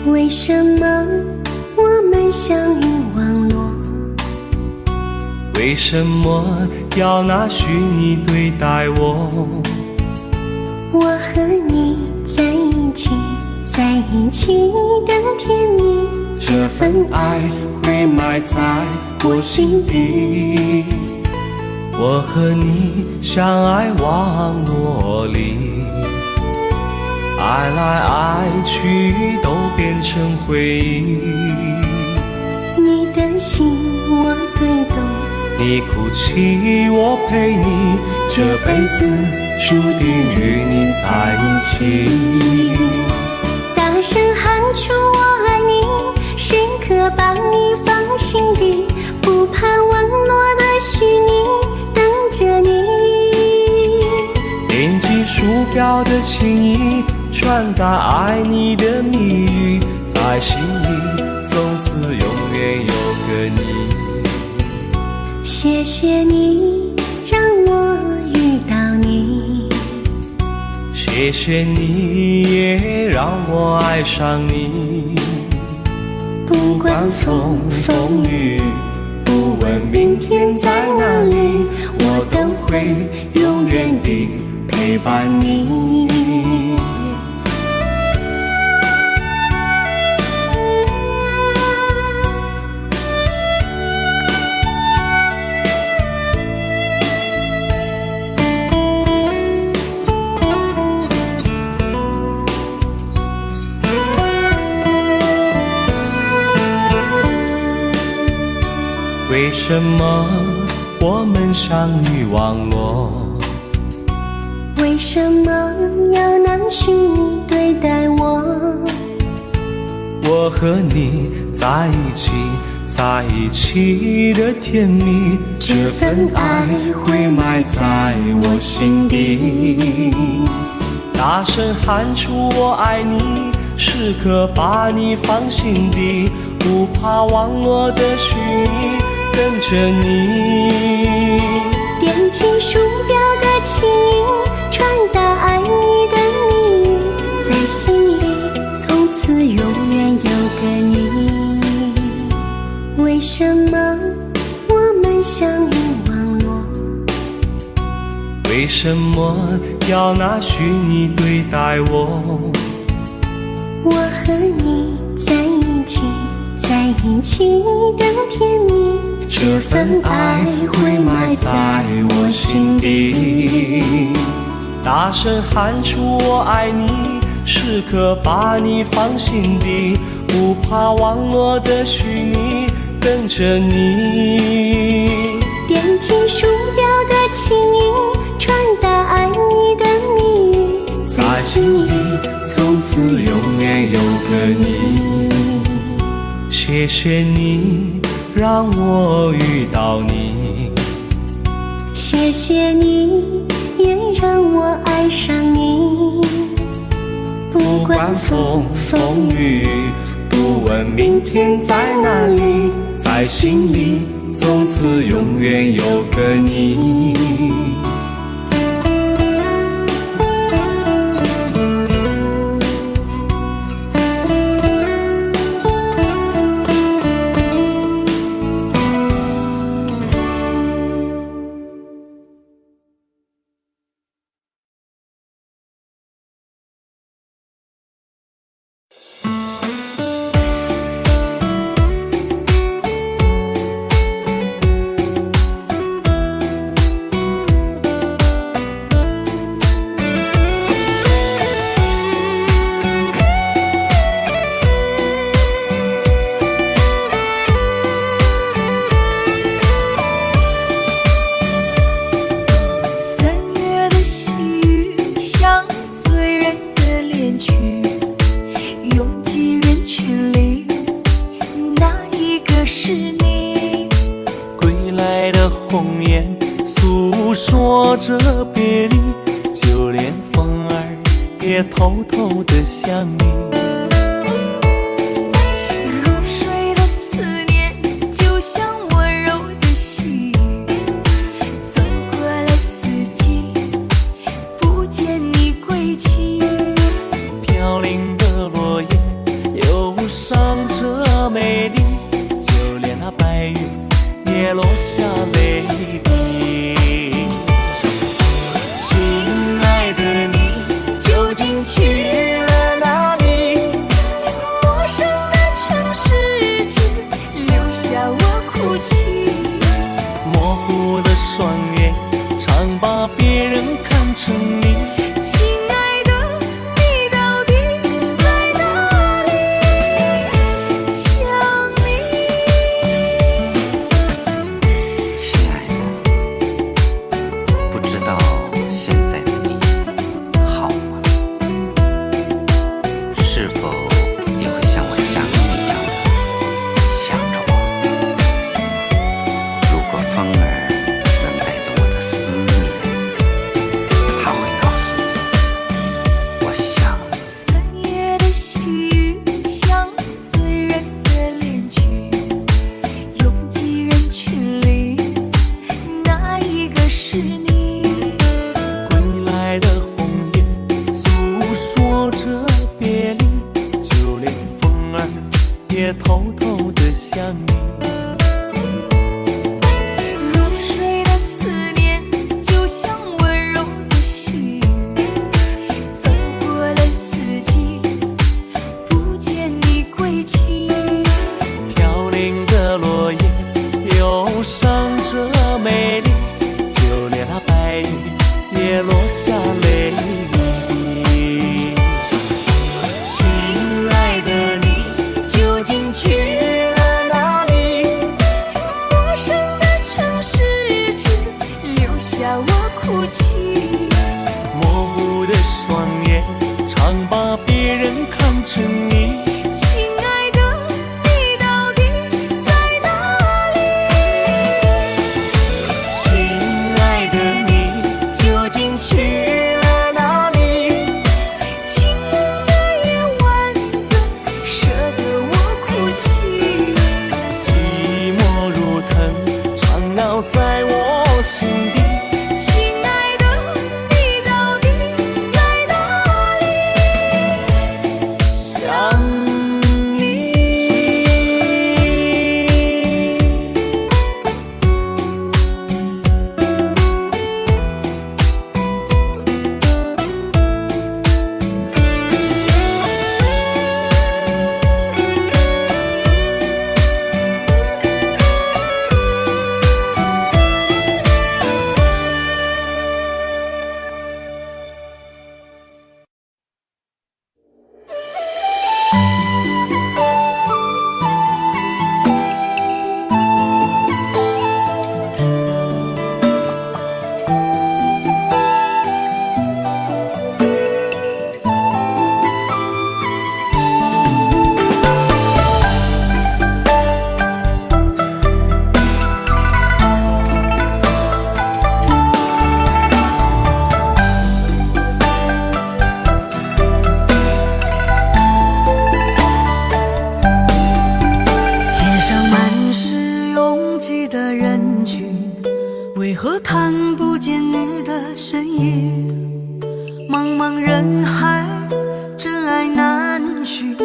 为什么我们相遇网络？为什么要拿虚拟对待我？我和你在一起，在一起的甜蜜，这份爱会埋在我心底。我和你相爱网络里，爱来爱去都变成回忆。你的心我最懂，你哭泣我陪你，这辈子注定与你在一起。大声喊出我爱你，时刻把你放心底，不怕网络的虚拟，等着你。点击鼠标的情意，传达爱你的蜜语，在心里从此永远有个你。谢谢你让我遇到你，谢谢你也让我爱上你。不不管风风雨，不问明天在哪里，我都会永远地陪伴你。为什么我们相遇网络？为什么要拿虚拟对待我？我和你在一起，在一起的甜蜜，这份爱会埋在我心底。大声喊出我爱你，时刻把你放心底，不怕网络的虚拟，跟着你。点击鼠标的轻音，传达爱你的谜语，在心里从此永远有个你。为什么我们相遇网络？为什么要拿虚拟对待我？我和你在一起，在一起的甜蜜，这份爱会埋在我心底。大声喊出我爱你，时刻把你放心底，不怕网络的虚拟，跟着你。点击鼠标的轻音，传达爱你的谜语，在心里从此永远有个你。谢谢你让我遇到你，谢谢你也让我爱上你。不管风风雨，不问明天在哪里，在心里从此永远有个你。偷偷地想你，入睡的思念就像温柔的细雨，走过了四季，不见你归期。飘零的落叶忧伤着美丽，就连那白云也落下泪滴。亲爱的你究竟去了哪里？陌生的城市只留下我哭泣，模糊的双眼常把别人看成你。亲爱的，你到底在哪里？想你。亲爱的，也偷偷地想你。入睡的思念就像温柔的心，走过了四季，不见你归期。飘零的落叶忧伤着美丽，就连那白云也落下泪滴。亲爱的你究竟去了哪里？陌生的城市只留下我哭泣。模糊的双眼常把别人看成你。亲爱的，你到底在哪里？亲爱的你究竟去了哪里？清冷的夜晚怎舍得我哭泣？寂寞如藤缠绕在我心底。亲爱的，你到底在哪里？想你。街上满是拥挤的人群，为何看不见你的身影？茫茫人海，真爱难寻，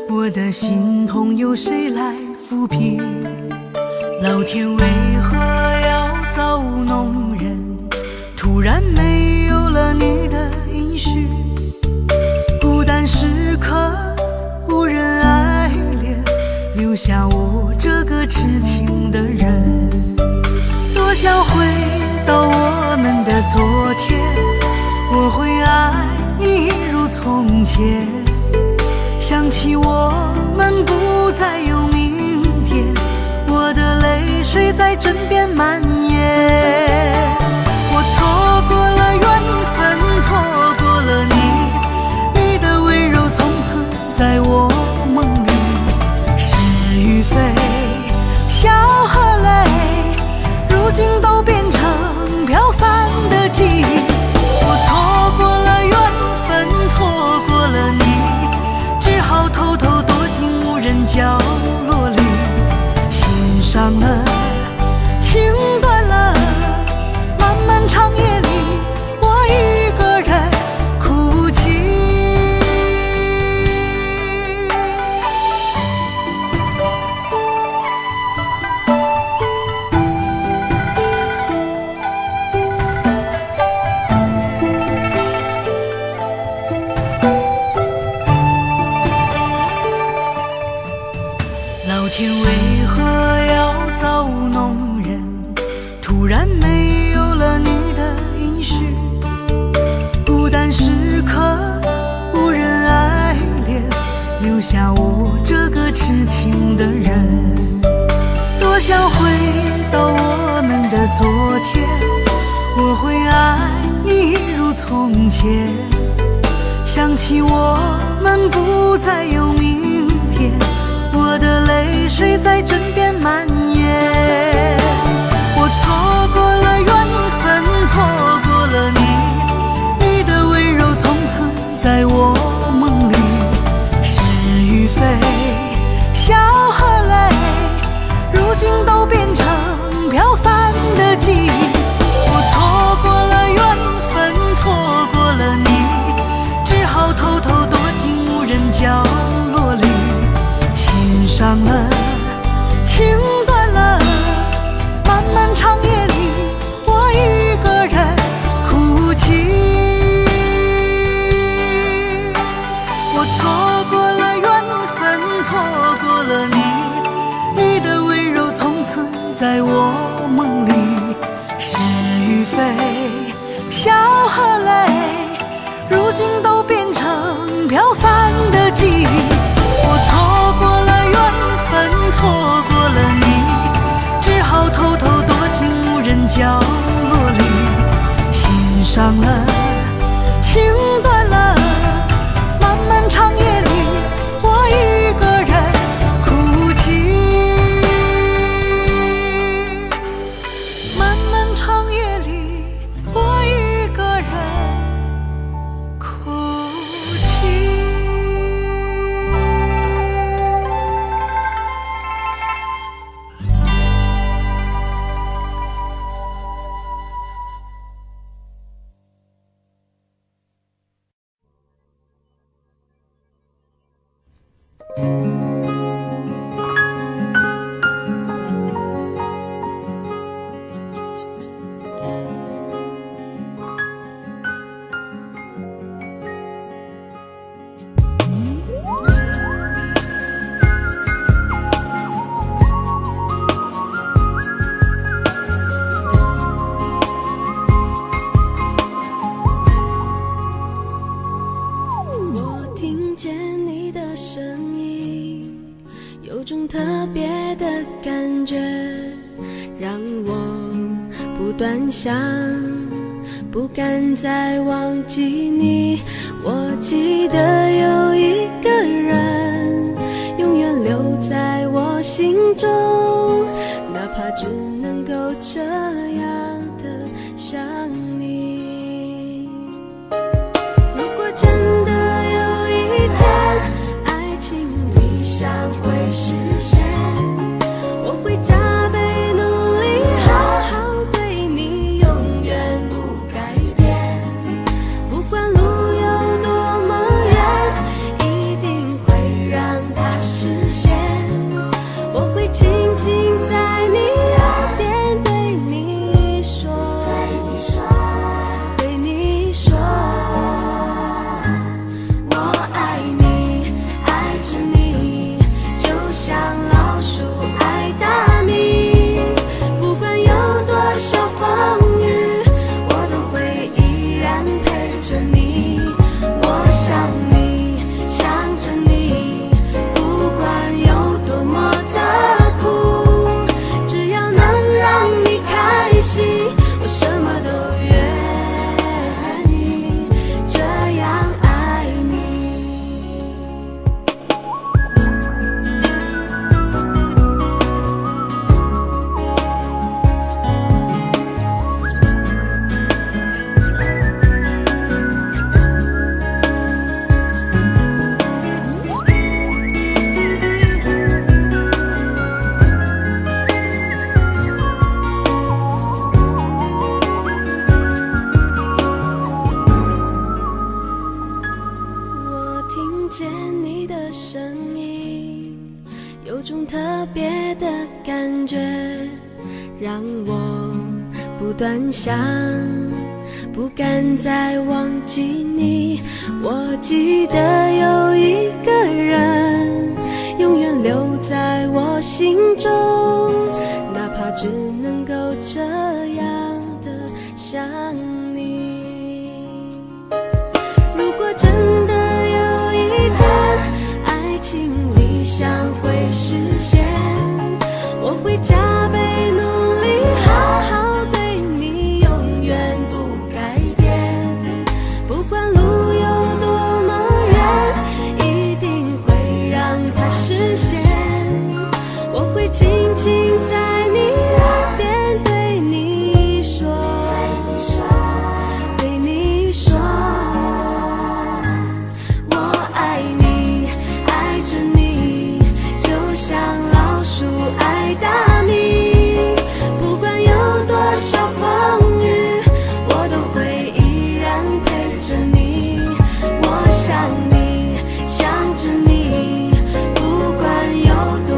我的心痛有谁来抚平？老天为何要造物弄人？突然没有了你的音讯，孤单时刻无人爱怜，留下我这个痴情的人。多想回到我们的昨天，我会爱你一如从前。想起我们不再有明天，我的泪水在枕边蔓延。我错过了缘分，错过了你，你的温柔从此在我梦里。是与非，笑和泪，如今都变成飘散的记忆。我错过了缘分，错过了你，只好偷偷躲进无人角落里。心伤了，情断了，漫漫长夜里，我一个人哭泣。老天为何要造物弄人？突然没有了你的音讯，孤单时刻无人爱怜，留下我这个痴情的人。多想回到我们的昨天，我会爱你一如从前。想起我们不再有明天，我的泪水在枕边蔓延。我错过了缘分，错过了你，你的温柔从此在我梦里。是与非，笑和泪，如今都变成飘散的记忆。我错过了缘分，错过了你，只好偷偷躲进无人角落里。心伤了，情断了，漫漫长夜里，我一个人哭泣。我错过了缘分，错过了你，你的温柔从此在我梦里，是与非，笑和泪，如今都变成飘散的记忆。我错过了缘分，错过了你，只好偷偷躲进无人角落里，心伤了，情断了，漫漫长夜里，我一个人哭泣。漫漫长夜里，我一个人哭泣。我听见你的声音，有种特别的感觉，让我不断想，不敢再忘记你。我记得有一个人，永远留在我心中，哪怕只能够这样的想你。如果真的有一天，爱情理想会实现，我会加倍努力，好好对你，永远不改变。不管路有多么远，一定会让它实现。我会轻轻在你耳边对你说，对你说，我爱你，爱着你，就像老鼠爱大米。不管有多少风雨，我都会依然陪着你。我想你，想着你，不管有多么的苦，只要能让你开心，我什么都愿意，这样爱你。我听见你的声音，有种特别的感觉，让我不断想，不敢再忘记你。我记得有一个人，永远留在我心中，哪怕只能够这样的想你。如果真的有一天，爱情理想会实现，我会加倍努力，好好对你，永远不改变。不管路有多么远，一定会让它实现。我会轻轻在你耳边对你说，对你说，我爱你，爱着你，就像老鼠爱大米。不管有多少风雨，我都会依然陪着你。我想你，想着你，不管有多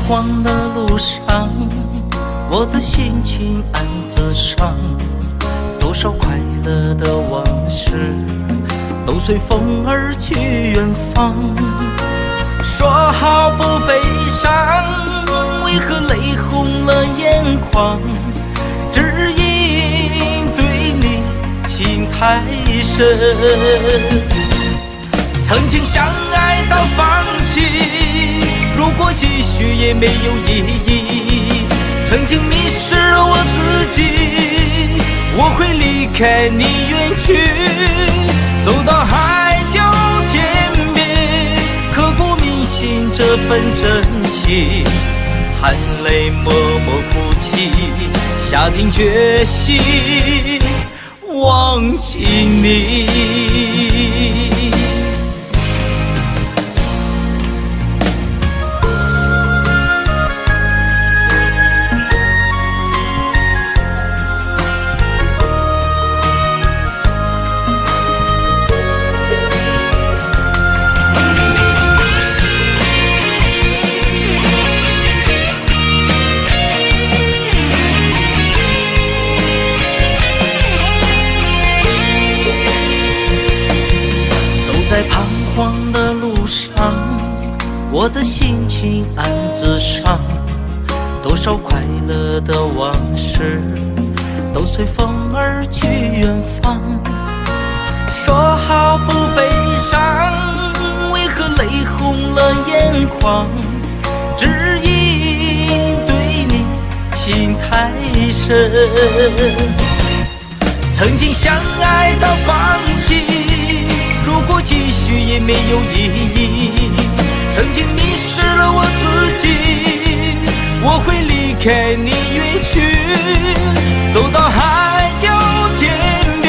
黄的路上，我的心情暗自伤，多少快乐的往事都随风而去远方。说好不悲伤，为何泪红了眼眶？只因对你情太深，曾经相爱到放弃，如果继续也没有意义。曾经迷失了我自己，我会离开你远去，走到海角天边，刻骨铭心这份真情，含泪默默哭泣，下定决心忘记你。在彷徨的路上，我的心情暗自伤，多少快乐的往事都随风而去远方。说好不悲伤，为何泪红了眼眶？只因对你情太深，曾经相爱到放弃，如果继续也没有意义。曾经迷失了我自己，我会离开你远去，走到海角天边，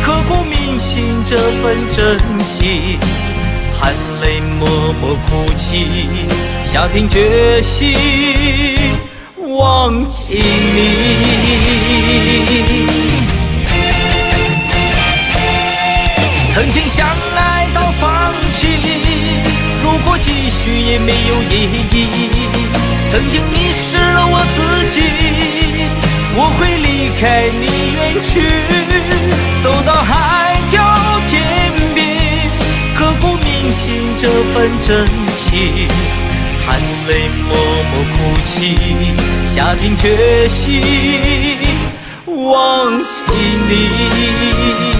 刻骨铭心这份真情，含泪默默哭泣，下定决心忘记你。曾经相爱到放弃，如果继续也没有意义。曾经迷失了我自己，我会离开你远去，走到海角天边，刻骨铭心这份真情，含泪默默哭泣，下定决心忘记你。